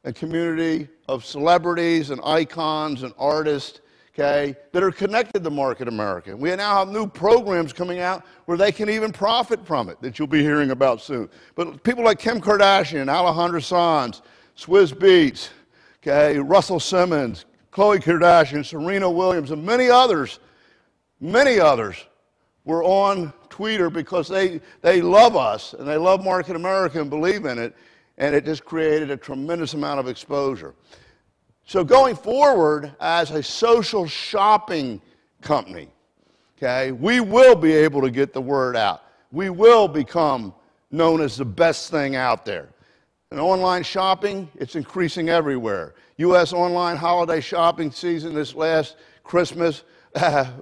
and community of celebrities and icons and artists, okay, that are connected to Market America. We now have new programs coming out where they can even profit from it that you'll be hearing about soon. But people like Kim Kardashian, Alejandro Sanz, Swizz Beatz, okay, Russell Simmons, Khloe Kardashian, Serena Williams, and many others were on Twitter because they love us and they love Market America and believe in it, and it just created a tremendous amount of exposure. So going forward as a social shopping company, okay, we will be able to get the word out. We will become known as the best thing out there. And online shopping, it's increasing everywhere. U.S. online holiday shopping season this last Christmas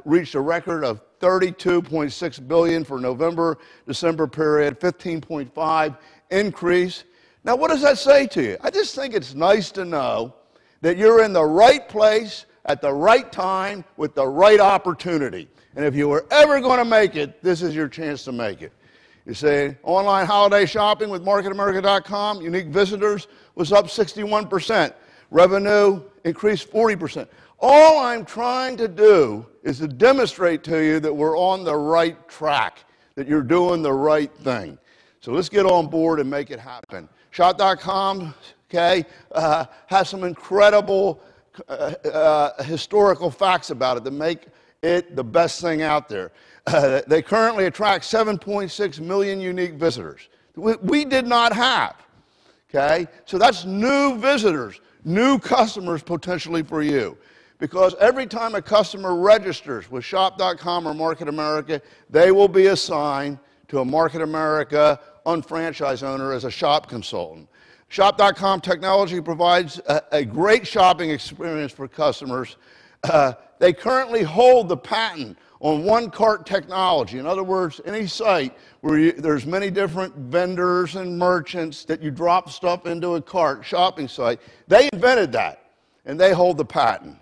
reached a record of $32.6 billion for November-December period, 15.5 increase. Now, what does that say to you? I just think it's nice to know that you're in the right place at the right time with the right opportunity. And if you were ever going to make it, this is your chance to make it. You say, online holiday shopping with MarketAmerica.com, unique visitors was up 61%. Revenue increased 40%. All I'm trying to do is to demonstrate to you that we're on the right track, that you're doing the right thing. So let's get on board and make it happen. Shop.com, okay, has some incredible historical facts about it that make it the best thing out there. They currently attract 7.6 million unique visitors. We did not have, okay? So that's new visitors, new customers potentially for you. Because every time a customer registers with Shop.com or Market America, they will be assigned to a Market America unfranchised owner as a shop consultant. Shop.com technology provides a great shopping experience for customers. They currently hold the patent on one-cart technology. In other words, any site where there's many different vendors and merchants that you drop stuff into a cart, shopping site, they invented that, and they hold the patent.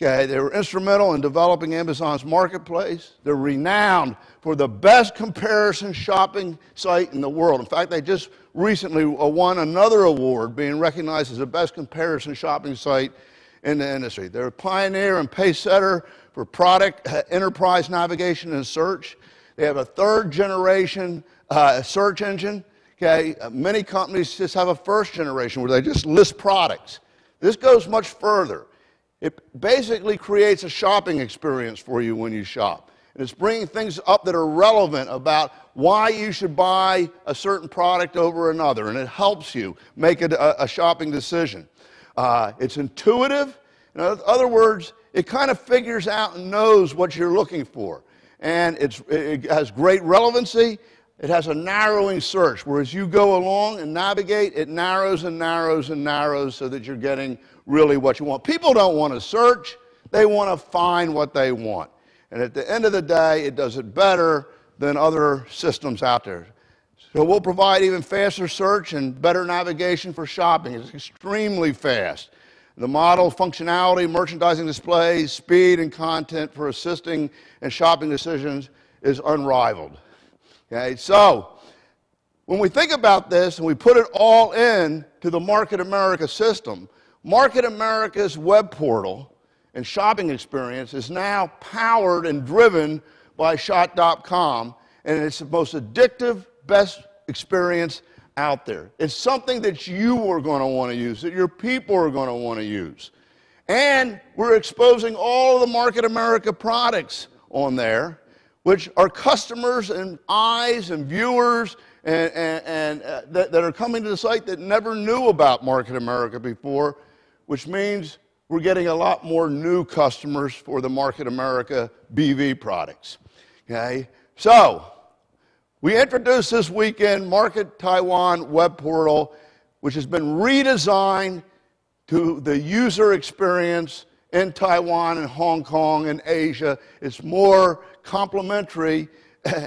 Okay, they were instrumental in developing Amazon's marketplace. They're renowned for the best comparison shopping site in the world. In fact, they just recently won another award, being recognized as the best comparison shopping site in the industry. They're a pioneer and pacesetter for product enterprise navigation and search. They have a third-generation search engine. Okay, many companies just have a first generation where they just list products. This goes much further. It basically creates a shopping experience for you when you shop. And it's bringing things up that are relevant about why you should buy a certain product over another, and it helps you make a shopping decision. It's intuitive. In other words, it kind of figures out and knows what you're looking for. And it has great relevancy. It has a narrowing search, where as you go along and navigate, it narrows and narrows and narrows so that you're getting really what you want. People don't want to search. They want to find what they want. And at the end of the day, it does it better than other systems out there. So we'll provide even faster search and better navigation for shopping. It's extremely fast. The model, functionality, merchandising displays, speed, and content for assisting in shopping decisions is unrivaled. Okay, so when we think about this and we put it all in to the Market America system, Market America's web portal and shopping experience is now powered and driven by Shop.com, and it's the most addictive, best experience out there. It's something that you are going to want to use, that your people are going to want to use. And we're exposing all of the Market America products on there, which are customers and eyes and viewers that are coming to the site that never knew about Market America before, which means we're getting a lot more new customers for the Market America BV products. Okay? So, we introduced this weekend Market Taiwan web portal, which has been redesigned to the user experience in Taiwan and Hong Kong and Asia. It's more complementary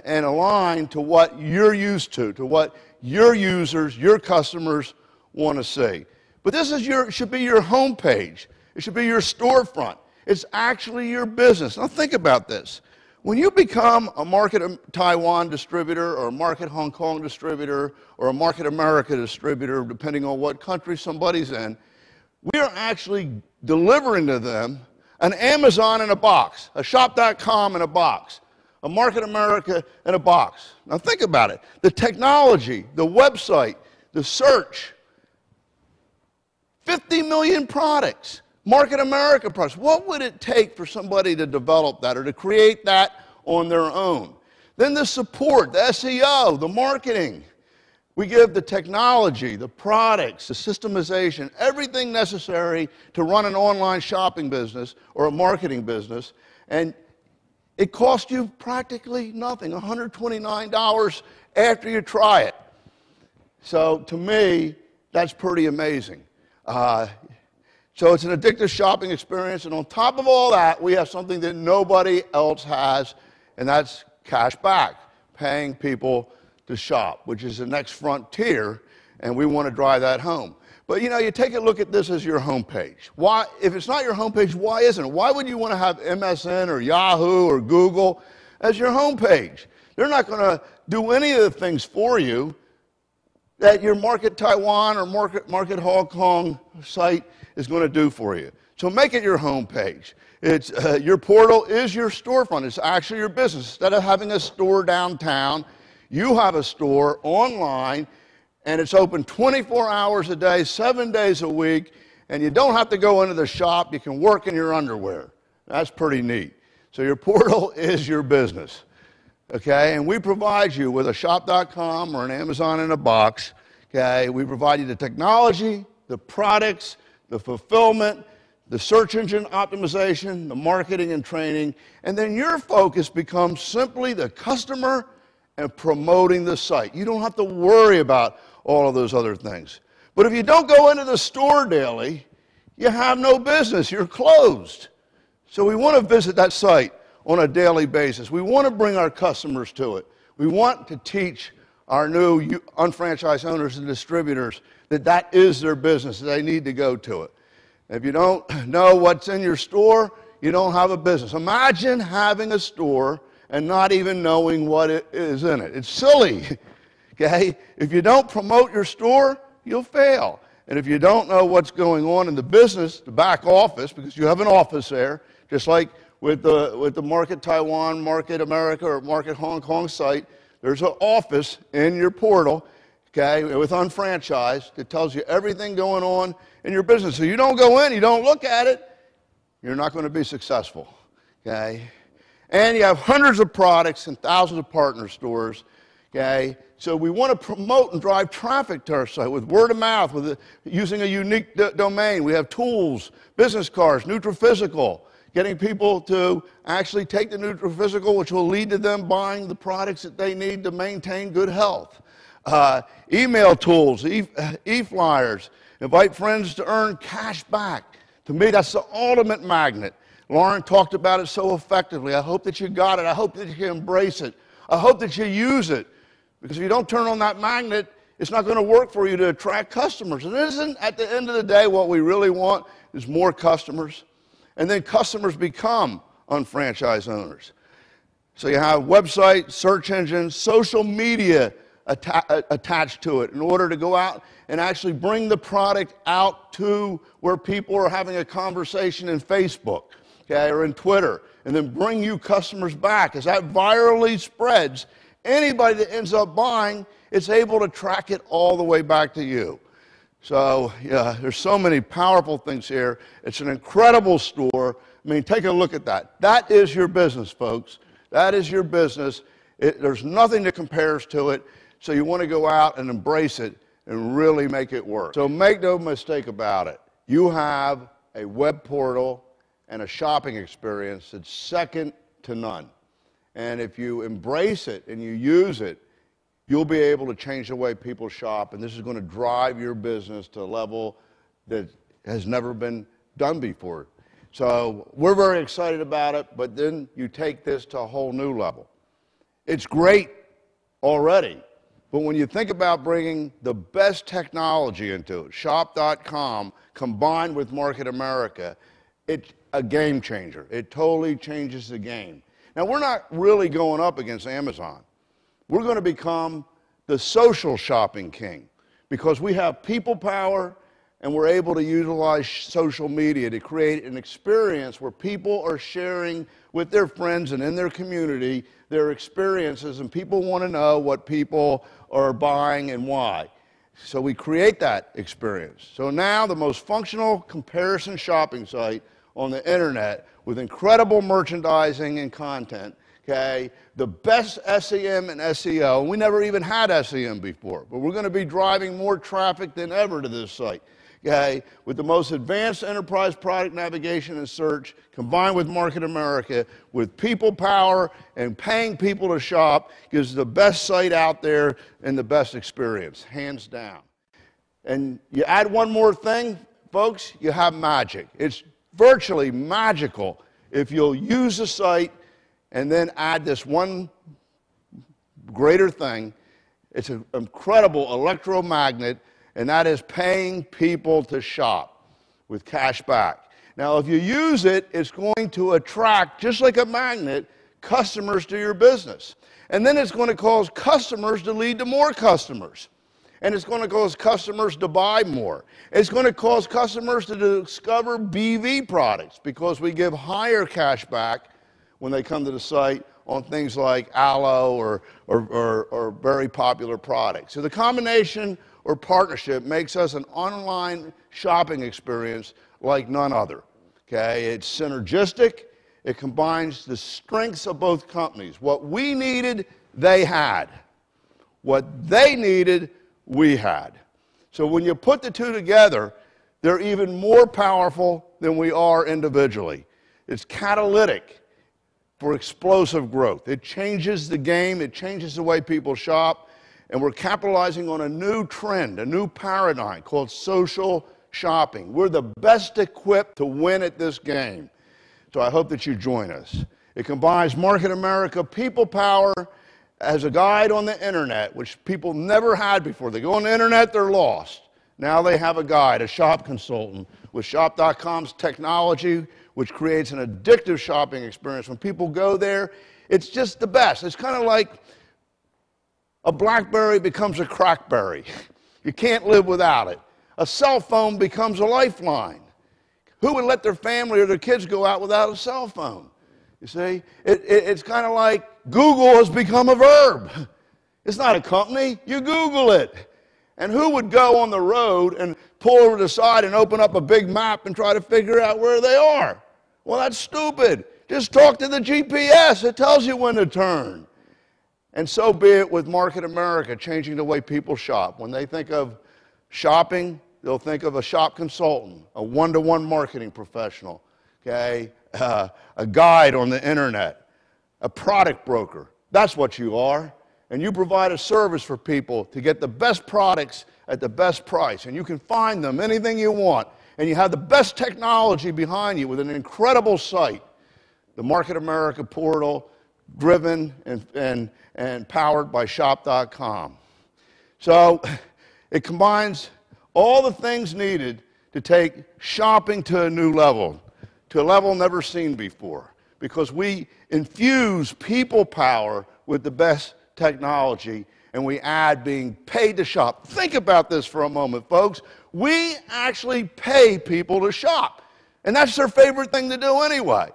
and aligned to what you're used to what your users, your customers want to see. But this is should be your homepage. It should be your storefront. It's actually your business. Now think about this. When you become a Market Taiwan distributor or a Market Hong Kong distributor or a Market America distributor, depending on what country somebody's in, we are actually delivering to them an Amazon in a box, a Shop.com in a box, a Market America in a box. Now think about it. The technology, the website, the search, 50 million products, Market America products. What would it take for somebody to develop that or to create that on their own? Then the support, the SEO, the marketing. We give the technology, the products, the systemization, everything necessary to run an online shopping business or a marketing business, and it costs you practically nothing, $129 after you try it. So to me, that's pretty amazing. So it's an addictive shopping experience, and on top of all that, we have something that nobody else has, and that's cash back, paying people to shop, which is the next frontier, and we want to drive that home. But you know, you take a look at this as your homepage. Why, if it's not your homepage, why isn't it? Why would you want to have MSN or Yahoo or Google as your homepage? They're not going to do any of the things for you that your Market Taiwan or Market Hong Kong site is going to do for you. So make it your homepage. It's, your portal is your storefront. It's actually your business. Instead of having a store downtown, you have a store online, and it's open 24 hours a day, 7 days a week, and you don't have to go into the shop. You can work in your underwear. That's pretty neat. So your portal is your business, okay? And we provide you with a Shop.com or an Amazon in a box, okay? We provide you the technology, the products, the fulfillment, the search engine optimization, the marketing and training, and then your focus becomes simply the customer and promoting the site. You don't have to worry about all of those other things. But if you don't go into the store daily, you have no business. You're closed. So we want to visit that site on a daily basis. We want to bring our customers to it. We want to teach our new unfranchised owners and distributors that that is their business, that they need to go to it. If you don't know what's in your store, you don't have a business. Imagine having a store and not even knowing what it is in it. It's silly, okay? If you don't promote your store, you'll fail. And if you don't know what's going on in the business, the back office, because you have an office there, just like with the Market Taiwan, Market America, or Market Hong Kong site, there's an office in your portal, okay, with unfranchised, that tells you everything going on in your business. So you don't go in, you don't look at it, you're not going to be successful, okay? And you have hundreds of products and thousands of partner stores, okay? So we want to promote and drive traffic to our site with word of mouth, using a unique domain. We have tools, business cards, Nutri-Physical, getting people to actually take the Nutri-Physical, which will lead to them buying the products that they need to maintain good health. Email tools, e-flyers, invite friends to earn cash back. To me, that's the ultimate magnet. Lauren talked about it so effectively. I hope that you got it. I hope that you embrace it. I hope that you use it. Because if you don't turn on that magnet, it's not going to work for you to attract customers. And isn't, at the end of the day, what we really want is more customers. And then customers become unfranchised owners. So you have website, search engines, social media attached to it in order to go out and actually bring the product out to where people are having a conversation in Facebook, okay, or in Twitter, and then bring you customers back. As that virally spreads, anybody that ends up buying, it's able to track it all the way back to you. So, yeah, there's so many powerful things here. It's an incredible store. I mean, take a look at that. That is your business, folks. That is your business. There's nothing that compares to it. So you want to go out and embrace it and really make it work. So make no mistake about it. You have a web portal and a shopping experience that's second to none. And if you embrace it and you use it, you'll be able to change the way people shop, and this is going to drive your business to a level that has never been done before. So we're very excited about it, but then you take this to a whole new level. It's great already, but when you think about bringing the best technology into it, Shop.com combined with Market America, it's a game changer. It totally changes the game. Now, we're not really going up against Amazon. We're going to become the social shopping king because we have people power and we're able to utilize social media to create an experience where people are sharing with their friends and in their community their experiences, and people want to know what people are buying and why. So we create that experience. So now the most functional comparison shopping site on the internet with incredible merchandising and content, okay, the best SEM and SEO, and we never even had SEM before, but we're going to be driving more traffic than ever to this site, okay, with the most advanced enterprise product navigation and search combined with Market America, with people power and paying people to shop, gives the best site out there and the best experience, hands down. And you add one more thing, folks, you have magic. It's virtually magical if you'll use the site and then add this one greater thing. It's an incredible electromagnet, and that is paying people to shop with cash back. Now, if you use it, it's going to attract, just like a magnet, customers to your business. And then it's going to cause customers to lead to more customers. And it's going to cause customers to buy more. It's going to cause customers to discover BV products because we give higher cash back when they come to the site on things like aloe or very popular products. So the combination or partnership makes us an online shopping experience like none other. Okay? It's synergistic. It combines the strengths of both companies. What we needed, they had. What they needed, we had. So when you put the two together, they're even more powerful than we are individually. It's catalytic for explosive growth. It changes the game. It changes the way people shop. And we're capitalizing on a new trend, a new paradigm called social shopping. We're the best equipped to win at this game. So I hope that you join us. It combines Market America people power as a guide on the internet, which people never had before. They go on the internet, they're lost. Now they have a guide, a shop consultant with Shop.com's technology, which creates an addictive shopping experience. When people go there, it's just the best. It's kind of like a BlackBerry becomes a Crackberry. You can't live without it. A cell phone becomes a lifeline. Who would let their family or their kids go out without a cell phone? You see, it's kind of like Google has become a verb. It's not a company. You Google it. And who would go on the road and pull over to the side and open up a big map and try to figure out where they are? Well, that's stupid. Just talk to the GPS. It tells you when to turn. And so be it with Market America, changing the way people shop. When they think of shopping, they'll think of a shop consultant, a one-to-one marketing professional, okay, a guide on the internet, a product broker. That's what you are. And you provide a service for people to get the best products at the best price. And you can find them anything you want. And you have the best technology behind you with an incredible site, the Market America portal, driven and powered by Shop.com. So it combines all the things needed to take shopping to a new level, to a level never seen before, because we infuse people power with the best technology, and we add being paid to shop. Think about this for a moment, folks. We actually pay people to shop, and that's their favorite thing to do anyway.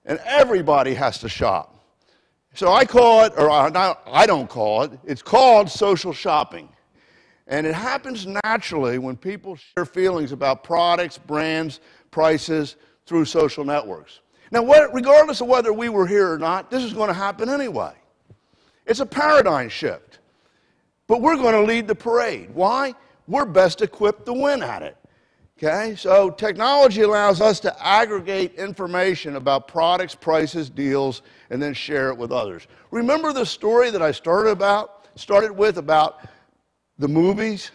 And everybody has to shop. So I call it, or I don't call it, it's called social shopping. And it happens naturally when people share feelings about products, brands, prices through social networks. Now, regardless of whether we were here or not, this is going to happen anyway. It's a paradigm shift. But we're going to lead the parade. Why? We're best equipped to win at it. Okay? So technology allows us to aggregate information about products, prices, deals, and then share it with others. Remember the story that I started with about the movies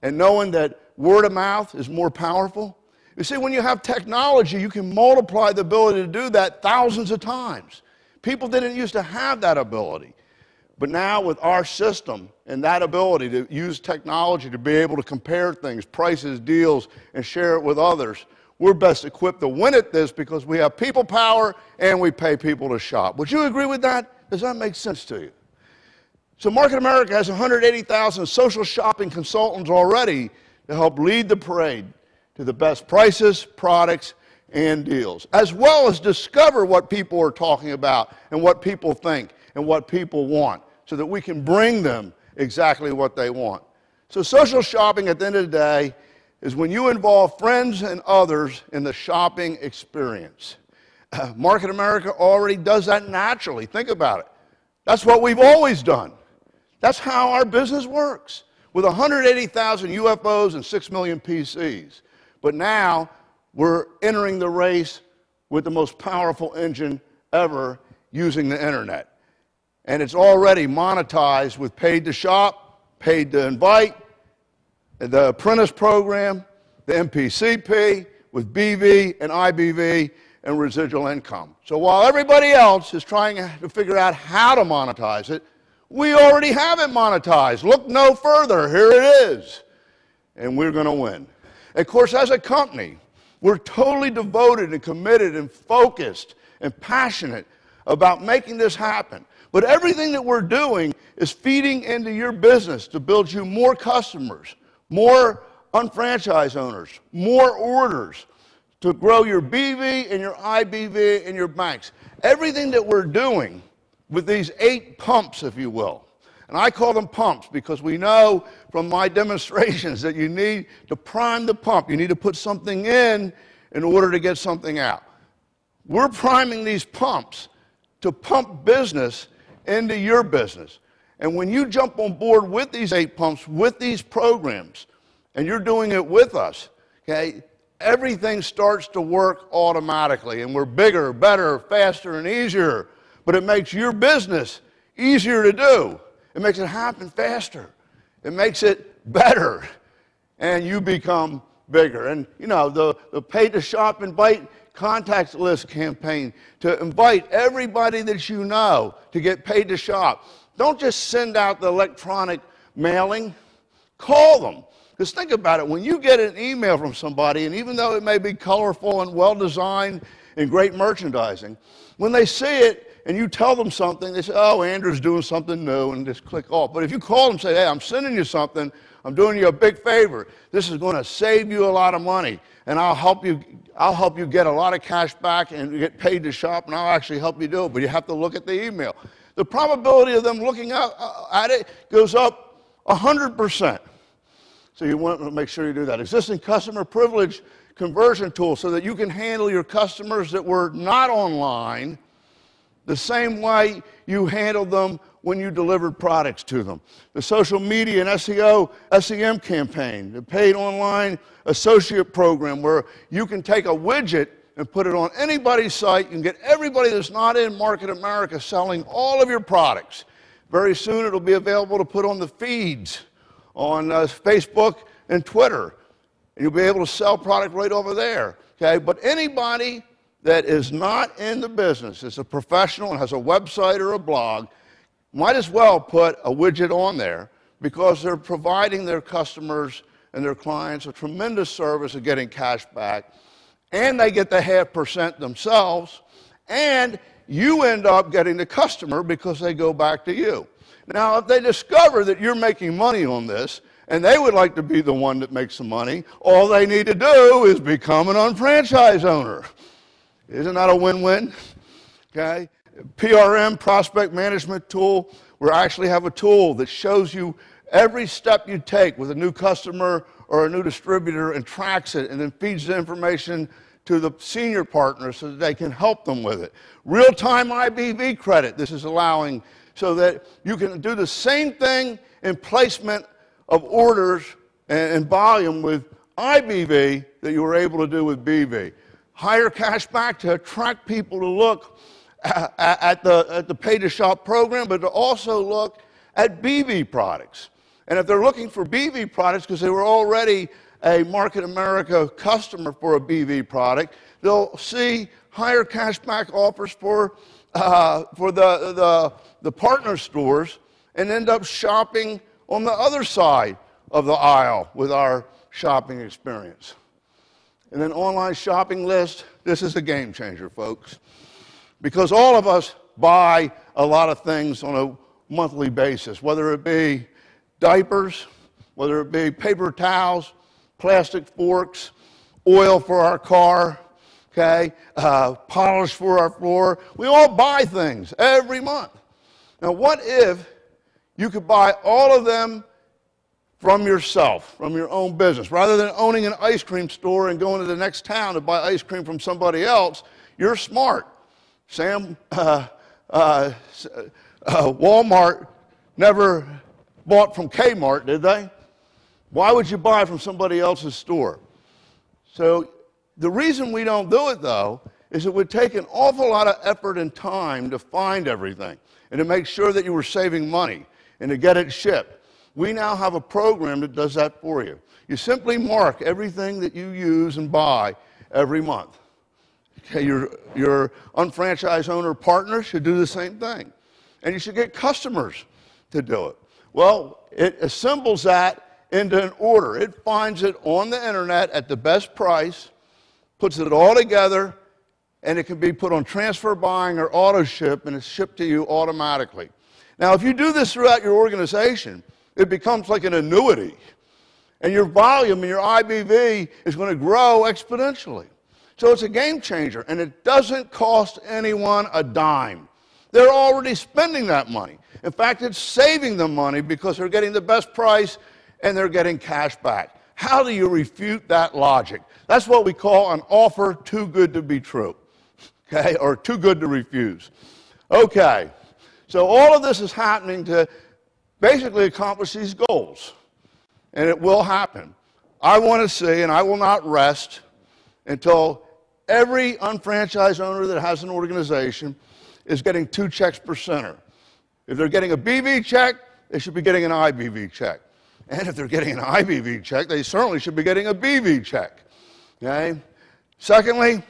and knowing that word of mouth is more powerful? You see, when you have technology, you can multiply the ability to do that thousands of times. People didn't used to have that ability. But now with our system and that ability to use technology to be able to compare things, prices, deals, and share it with others, we're best equipped to win at this because we have people power and we pay people to shop. Would you agree with that? Does that make sense to you? So Market America has 180,000 social shopping consultants already to help lead the parade to the best prices, products, and deals, as well as discover what people are talking about and what people think and what people want, so that we can bring them exactly what they want. So social shopping, at the end of the day, is when you involve friends and others in the shopping experience. Market America already does that naturally. Think about it. That's what we've always done. That's how our business works, with 180,000 UFOs and 6 million PCs. But now we're entering the race with the most powerful engine ever using the internet. And it's already monetized with paid to shop, paid to invite, the apprentice program, the MPCP, with BV and IBV, and residual income. So while everybody else is trying to figure out how to monetize it, we already have it monetized. Look no further. Here it is. And we're going to win. Of course, as a company, we're totally devoted and committed and focused and passionate about making this happen. But everything that we're doing is feeding into your business to build you more customers, more unfranchised owners, more orders, to grow your BV and your IBV and your banks. Everything that we're doing with these 8 pumps, if you will. And I call them pumps because we know from my demonstrations that you need to prime the pump. You need to put something in order to get something out. We're priming these pumps to pump business into your business. And when you jump on board with these 8 pumps, with these programs, and you're doing it with us, okay, everything starts to work automatically. And we're bigger, better, faster, and easier. But it makes your business easier to do. It makes it happen faster. It makes it better. And you become bigger. And, you know, the Pay to Shop, Invite Contact List campaign, to invite everybody that you know to get paid to shop. Don't just send out the electronic mailing. Call them. Because think about it. When you get an email from somebody, and even though it may be colorful and well-designed and great merchandising, when they see it, and you tell them something, they say, oh, Andrew's doing something new, and just click off. But if you call them and say, hey, I'm sending you something, I'm doing you a big favor, this is going to save you a lot of money, and I'll help you get a lot of cash back and get paid to shop, and I'll actually help you do it, but you have to look at the email. The probability of them looking at it goes up 100%. So you want to make sure you do that. Existing customer privilege conversion tool, so that you can handle your customers that were not online the same way you handled them when you delivered products to them. The social media and SEO, SEM campaign, the paid online associate program, where you can take a widget and put it on anybody's site and get everybody that's not in Market America selling all of your products. Very soon it'll be available to put on the feeds on Facebook and Twitter. And you'll be able to sell product right over there. Okay? But anybody that is not in the business, is a professional and has a website or a blog, might as well put a widget on there, because they're providing their customers and their clients a tremendous service of getting cash back, and they get the 0.5% themselves, and you end up getting the customer because they go back to you. Now, if they discover that you're making money on this, and they would like to be the one that makes the money, all they need to do is become an unfranchised owner. Isn't that a win-win? Okay. PRM, prospect management tool. We actually have a tool that shows you every step you take with a new customer or a new distributor, and tracks it, and then feeds the information to the senior partners so that they can help them with it. Real-time IBV credit, this is allowing so that you can do the same thing in placement of orders and volume with IBV that you were able to do with BV. Higher cash back to attract people to look at the Pay to Shop program, but to also look at BV products. And if they're looking for BV products because they were already a Market America customer for a BV product, they'll see higher cash back offers for the partner stores, and end up shopping on the other side of the aisle with our shopping experience. And then online shopping list, this is a game changer, folks. Because all of us buy a lot of things on a monthly basis, whether it be diapers, whether it be paper towels, plastic forks, oil for our car, okay, polish for our floor. We all buy things every month. Now, what if you could buy all of them from yourself, from your own business? Rather than owning an ice cream store and going to the next town to buy ice cream from somebody else, you're smart. Walmart never bought from Kmart, did they? Why would you buy from somebody else's store? So the reason we don't do it, though, is it would take an awful lot of effort and time to find everything and to make sure that you were saving money and to get it shipped. We now have a program that does that for you. You simply mark everything that you use and buy every month. Okay, your unfranchised owner partner should do the same thing. And you should get customers to do it. Well, it assembles that into an order. It finds it on the internet at the best price, puts it all together, and it can be put on transfer buying or auto ship, and it's shipped to you automatically. Now, if you do this throughout your organization, it becomes like an annuity. And your volume and your IBV is going to grow exponentially. So it's a game changer, and it doesn't cost anyone a dime. They're already spending that money. In fact, it's saving them money because they're getting the best price and they're getting cash back. How do you refute that logic? That's what we call an offer too good to be true, okay, or too good to refuse. Okay, so all of this is happening to basically accomplish these goals, and it will happen. I want to see, and I will not rest until every unfranchised owner that has an organization is getting 2 checks per center. If they're getting a BV check, they should be getting an IBV check. And if they're getting an IBV check, they certainly should be getting a BV check. Okay? Secondly,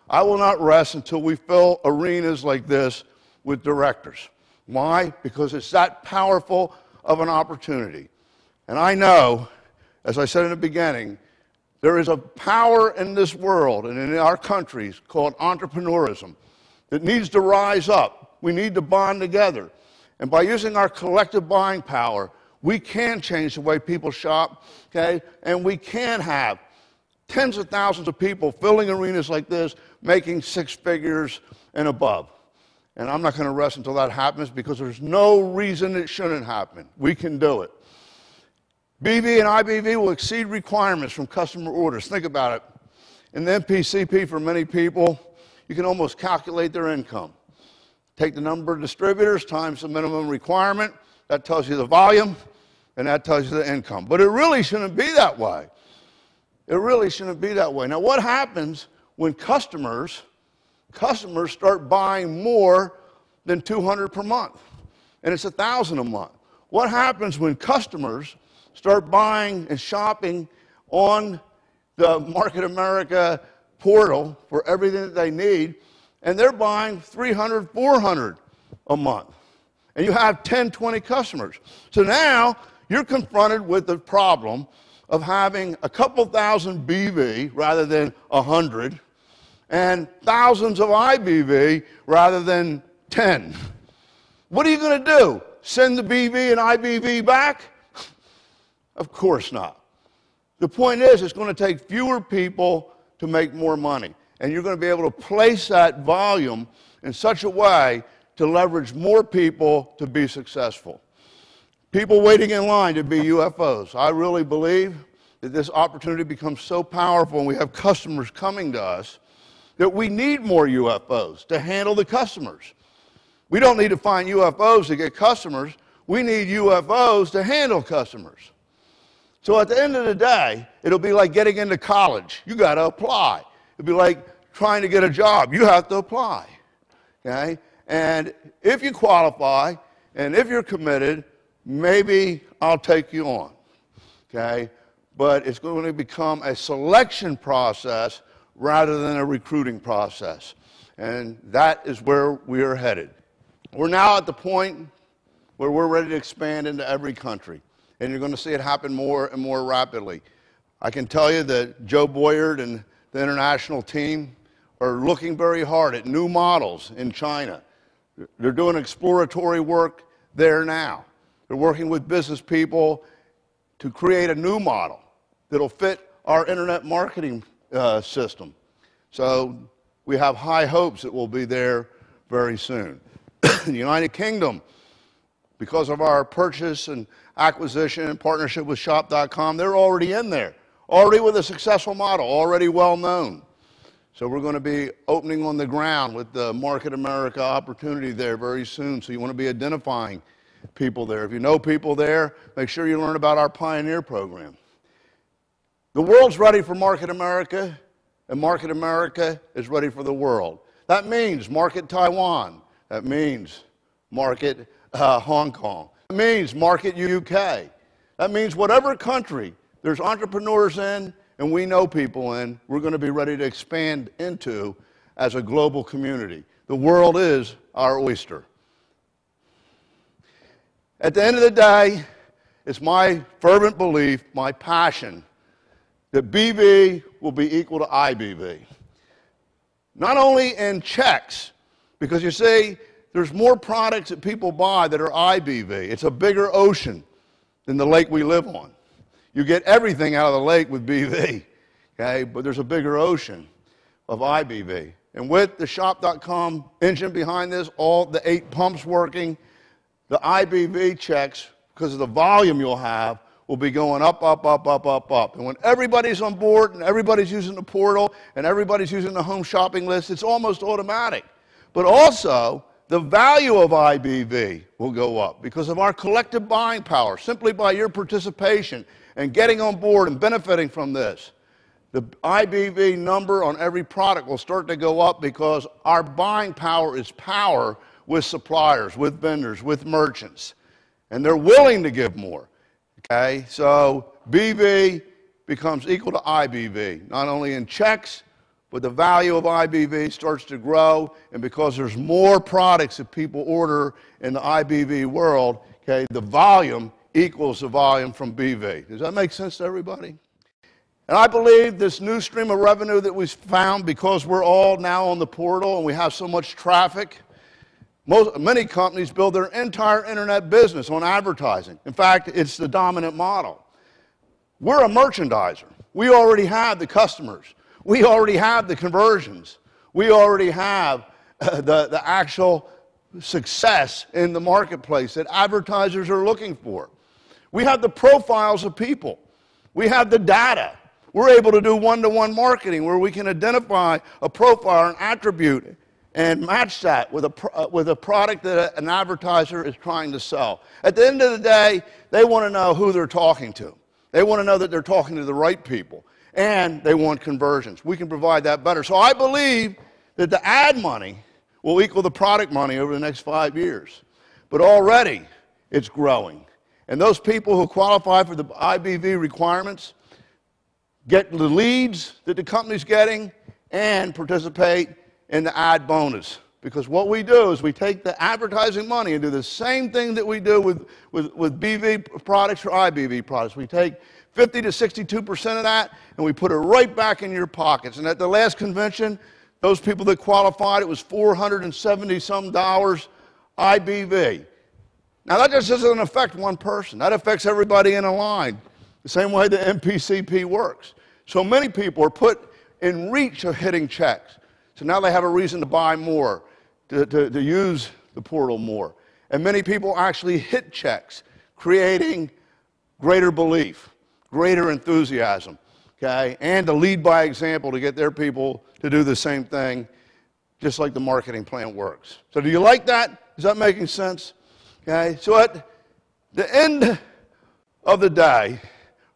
I will not rest until we fill arenas like this with directors. Why? Because it's that powerful of an opportunity. And I know, as I said in the beginning, there is a power in this world and in our countries called entrepreneurism that needs to rise up. We need to bond together. And by using our collective buying power, we can change the way people shop, okay? And we can have tens of thousands of people filling arenas like this, making 6 figures and above. And I'm not going to rest until that happens because there's no reason it shouldn't happen. We can do it. BV and IBV will exceed requirements from customer orders. Think about it. In the MPCP, for many people, you can almost calculate their income. Take the number of distributors times the minimum requirement. That tells you the volume, and that tells you the income. But it really shouldn't be that way. It really shouldn't be that way. Now, what happens when customers start buying more than $200 per month, and it's $1,000 a month? What happens when customers start buying and shopping on the Market America portal for everything that they need, and they're buying $300, $400 a month? And you have 10, 20 customers. So now you're confronted with the problem of having a couple thousand BV rather than 100, and thousands of IBV rather than 10. What are you going to do? Send the BV and IBV back? Of course not. The point is, it's going to take fewer people to make more money. And you're going to be able to place that volume in such a way to leverage more people to be successful. People waiting in line to be UFOs. I really believe that this opportunity becomes so powerful and we have customers coming to us that we need more UFOs to handle the customers. We don't need to find UFOs to get customers. We need UFOs to handle customers. So at the end of the day, it'll be like getting into college. You got to apply. It'll be like trying to get a job. You have to apply. Okay? And if you qualify and if you're committed, maybe I'll take you on. Okay? But it's going to become a selection process rather than a recruiting process. And that is where we are headed. We're now at the point where we're ready to expand into every country. And you're going to see it happen more and more rapidly. I can tell you that Joe Boyard and the international team are looking very hard at new models in China. They're doing exploratory work there now. They're working with business people to create a new model that'll fit our internet marketing system. So we have high hopes it will be there very soon. The United Kingdom, because of our purchase and acquisition and partnership with Shop.com, they're already in there, already with a successful model, already well known. So we're going to be opening on the ground with the Market America opportunity there very soon. So you want to be identifying people there. If you know people there, make sure you learn about our Pioneer program. The world's ready for Market America, and Market America is ready for the world. That means Market Taiwan. That means Market Hong Kong. That means Market UK. That means whatever country there's entrepreneurs in and we know people in, we're going to be ready to expand into as a global community. The world is our oyster. At the end of the day, it's my fervent belief, my passion, that BV will be equal to IBV. Not only in checks, because you see, there's more products that people buy that are IBV. It's a bigger ocean than the lake we live on. You get everything out of the lake with BV, okay? But there's a bigger ocean of IBV. And with the Shop.com engine behind this, all the 8 pumps working, the IBV checks, because of the volume you'll have, will be going up, up, up, up, up, up. And when everybody's on board and everybody's using the portal and everybody's using the home shopping list, it's almost automatic. But also, the value of IBV will go up because of our collective buying power, simply by your participation and getting on board and benefiting from this. The IBV number on every product will start to go up because our buying power is power with suppliers, with vendors, with merchants. And they're willing to give more. Okay? So BV becomes equal to IBV, not only in checks, but the value of IBV starts to grow, and because there's more products that people order in the IBV world, okay, the volume equals the volume from BV. Does that make sense to everybody? And I believe this new stream of revenue that we found, because we're all now on the portal and we have so much traffic, many companies build their entire internet business on advertising. In fact, it's the dominant model. We're a merchandiser. We already have the customers. We already have the conversions. We already have the actual success in the marketplace that advertisers are looking for. We have the profiles of people. We have the data. We're able to do one-to-one marketing where we can identify a profile, an attribute, and match that with a product that an advertiser is trying to sell. At the end of the day, they want to know who they're talking to. They want to know that they're talking to the right people. And they want conversions. We can provide that better. So I believe that the ad money will equal the product money over the next 5 years. But already it's growing. And those people who qualify for the IBV requirements get the leads that the company's getting and participate in the ad bonus. Because what we do is we take the advertising money and do the same thing that we do with BV products or IBV products. We take 50 to 62% of that, and we put it right back in your pockets. And at the last convention, those people that qualified, it was $470-some IBV. Now, that just doesn't affect one person. That affects everybody in a line, the same way the MPCP works. So many people are put in reach of hitting checks. So now they have a reason to buy more, to use the portal more. And many people actually hit checks, creating greater belief, greater enthusiasm, okay, and to lead by example to get their people to do the same thing, just like the marketing plan works. So do you like that? Is that making sense? Okay, so at the end of the day,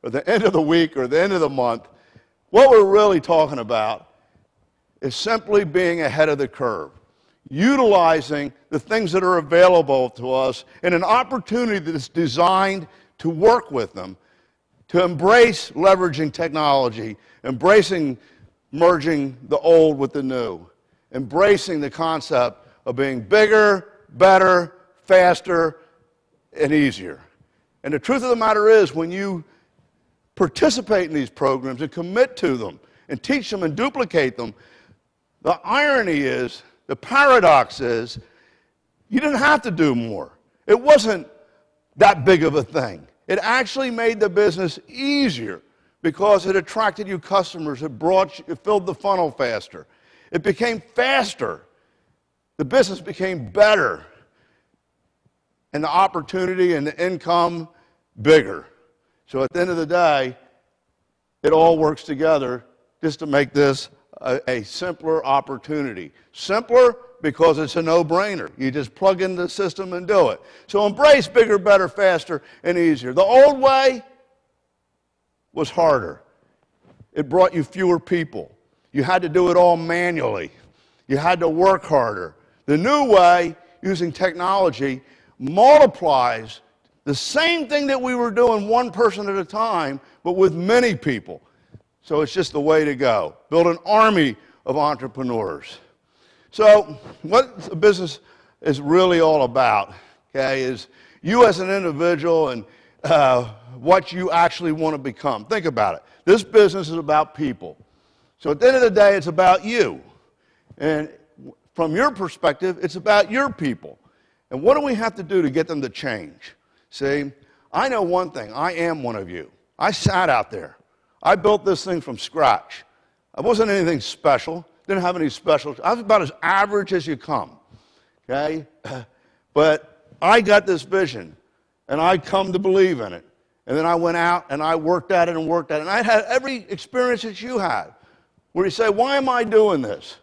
or the end of the week, or the end of the month, what we're really talking about is simply being ahead of the curve, utilizing the things that are available to us in an opportunity that is designed to work with them, to embrace leveraging technology, embracing merging the old with the new, embracing the concept of being bigger, better, faster, and easier. And the truth of the matter is, when you participate in these programs and commit to them and teach them and duplicate them, the irony is, the paradox is, you didn't have to do more. It wasn't that big of a thing. It actually made the business easier because it attracted you customers, it filled the funnel faster. It became faster. The business became better. And the opportunity and the income bigger. So at the end of the day, it all works together just to make this a simpler opportunity. Simpler because it's a no-brainer. You just plug into the system and do it. So embrace bigger, better, faster, and easier. The old way was harder. It brought you fewer people. You had to do it all manually. You had to work harder. The new way, using technology, multiplies the same thing that we were doing one person at a time, but with many people. So it's just the way to go. Build an army of entrepreneurs. So what the business is really all about, okay, is you as an individual and what you actually want to become. Think about it. This business is about people. So at the end of the day, it's about you. And from your perspective, it's about your people. And what do we have to do to get them to change? See, I know one thing. I am one of you. I sat out there. I built this thing from scratch. I wasn't anything special. Didn't have any special. I was about as average as you come. Okay? But I got this vision, and I come to believe in it. And then I went out, and I worked at it and worked at it. And I had every experience that you had, where you say, why am I doing this?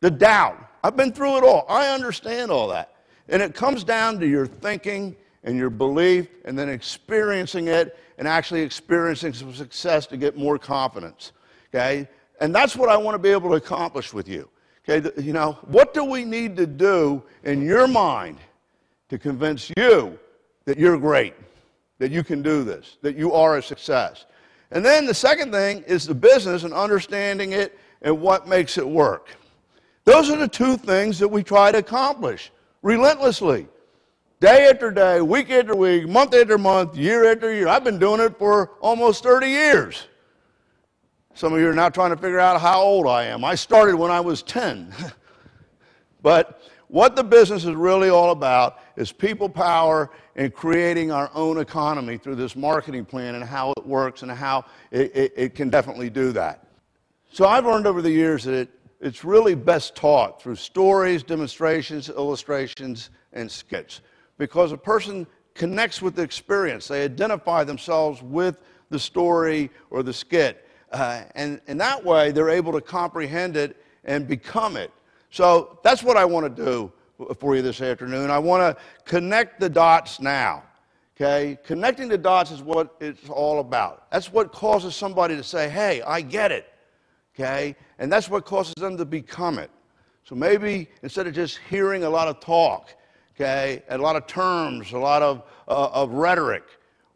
The doubt. I've been through it all. I understand all that. And it comes down to your thinking and your belief, and then experiencing it and actually experiencing some success to get more confidence. Okay? And that's what I want to be able to accomplish with you. Okay? You know, what do we need to do in your mind to convince you that you're great, that you can do this, that you are a success? And then the second thing is the business and understanding it and what makes it work. Those are the two things that we try to accomplish relentlessly. Day after day, week after week, month after month, year after year. I've been doing it for almost 30 years. Some of you are now trying to figure out how old I am. I started when I was 10. But what the business is really all about is people power and creating our own economy through this marketing plan and how it works and how it can definitely do that. So I've learned over the years that it's really best taught through stories, demonstrations, illustrations, and skits. Because a person connects with the experience. They identify themselves with the story or the skit. And that way, they're able to comprehend it and become it. So that's what I want to do for you this afternoon. I want to connect the dots now. Okay? Connecting the dots is what it's all about. That's what causes somebody to say, hey, I get it. Okay? And that's what causes them to become it. So maybe instead of just hearing a lot of talk, okay, and a lot of terms, a lot of rhetoric,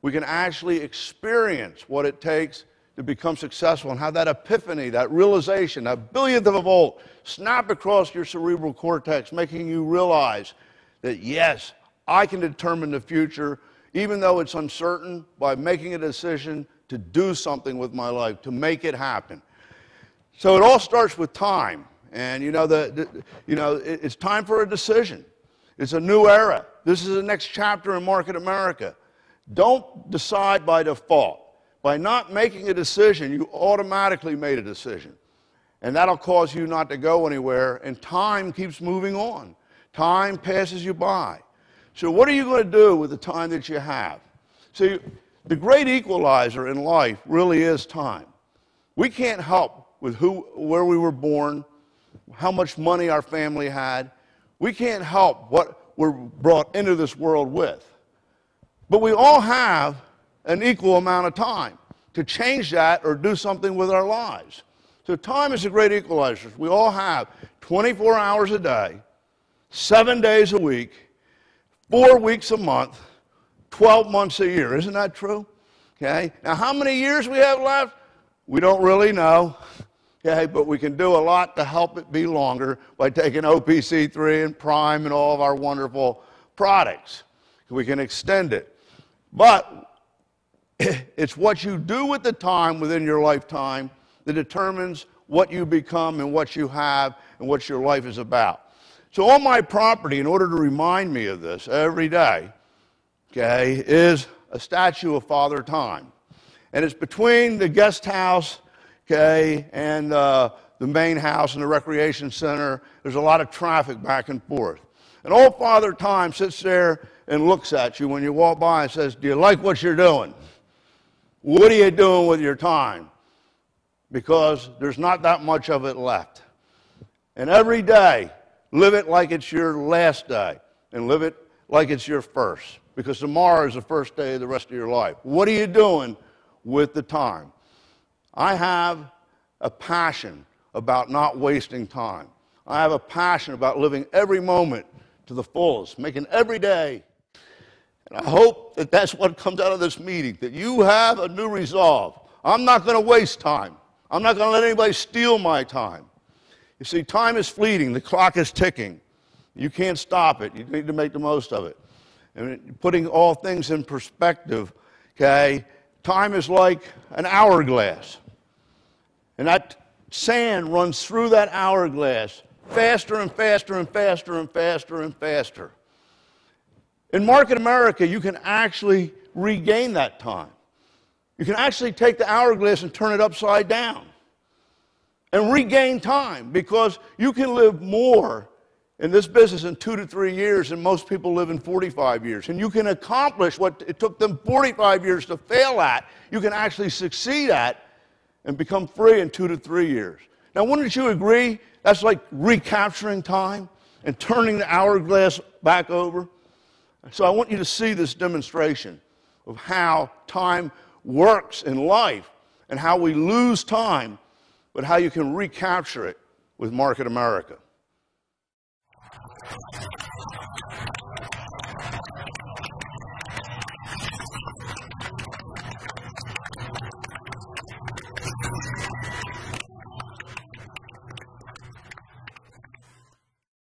we can actually experience what it takes to become successful and have that epiphany, that realization, that billionth of a volt snap across your cerebral cortex, making you realize that, yes, I can determine the future, even though it's uncertain, by making a decision to do something with my life, to make it happen. So it all starts with time. And, you know, it's time for a decision. It's a new era. This is the next chapter in Market America. Don't decide by default. By not making a decision, you automatically made a decision. And that'll cause you not to go anywhere, and time keeps moving on. Time passes you by. So what are you going to do with the time that you have? See, the great equalizer in life really is time. We can't help with where we were born, how much money our family had. We can't help what we're brought into this world with. But we all have an equal amount of time to change that or do something with our lives. So time is a great equalizer. We all have 24 hours a day, 7 days a week, 4 weeks a month, 12 months a year. Isn't that true? Okay. Now, how many years we have left? We don't really know. Okay, but we can do a lot to help it be longer by taking OPC3 and Prime and all of our wonderful products. We can extend it. But it's what you do with the time within your lifetime that determines what you become and what you have and what your life is about. So on my property, in order to remind me of this every day, okay, is a statue of Father Time. And it's between the guest house, okay, and the main house and the recreation center. There's a lot of traffic back and forth. And old Father Time sits there and looks at you when you walk by and says, do you like what you're doing? What are you doing with your time? Because there's not that much of it left. And every day, live it like it's your last day, and live it like it's your first, because tomorrow is the first day of the rest of your life. What are you doing with the time? I have a passion about not wasting time. I have a passion about living every moment to the fullest, making every day. And I hope that that's what comes out of this meeting, that you have a new resolve. I'm not going to waste time. I'm not going to let anybody steal my time. You see, time is fleeting. The clock is ticking. You can't stop it. You need to make the most of it. And putting all things in perspective, okay, time is like an hourglass. And that sand runs through that hourglass faster and faster and faster and faster and faster. In Market America, you can actually regain that time. You can actually take the hourglass and turn it upside down and regain time, because you can live more in this business in 2 to 3 years than most people live in 45 years. And you can accomplish what it took them 45 years to fail at. You can actually succeed at and become free in 2 to 3 years. Now, wouldn't you agree that's like recapturing time and turning the hourglass back over? So I want you to see this demonstration of how time works in life and how we lose time, but how you can recapture it with Market America.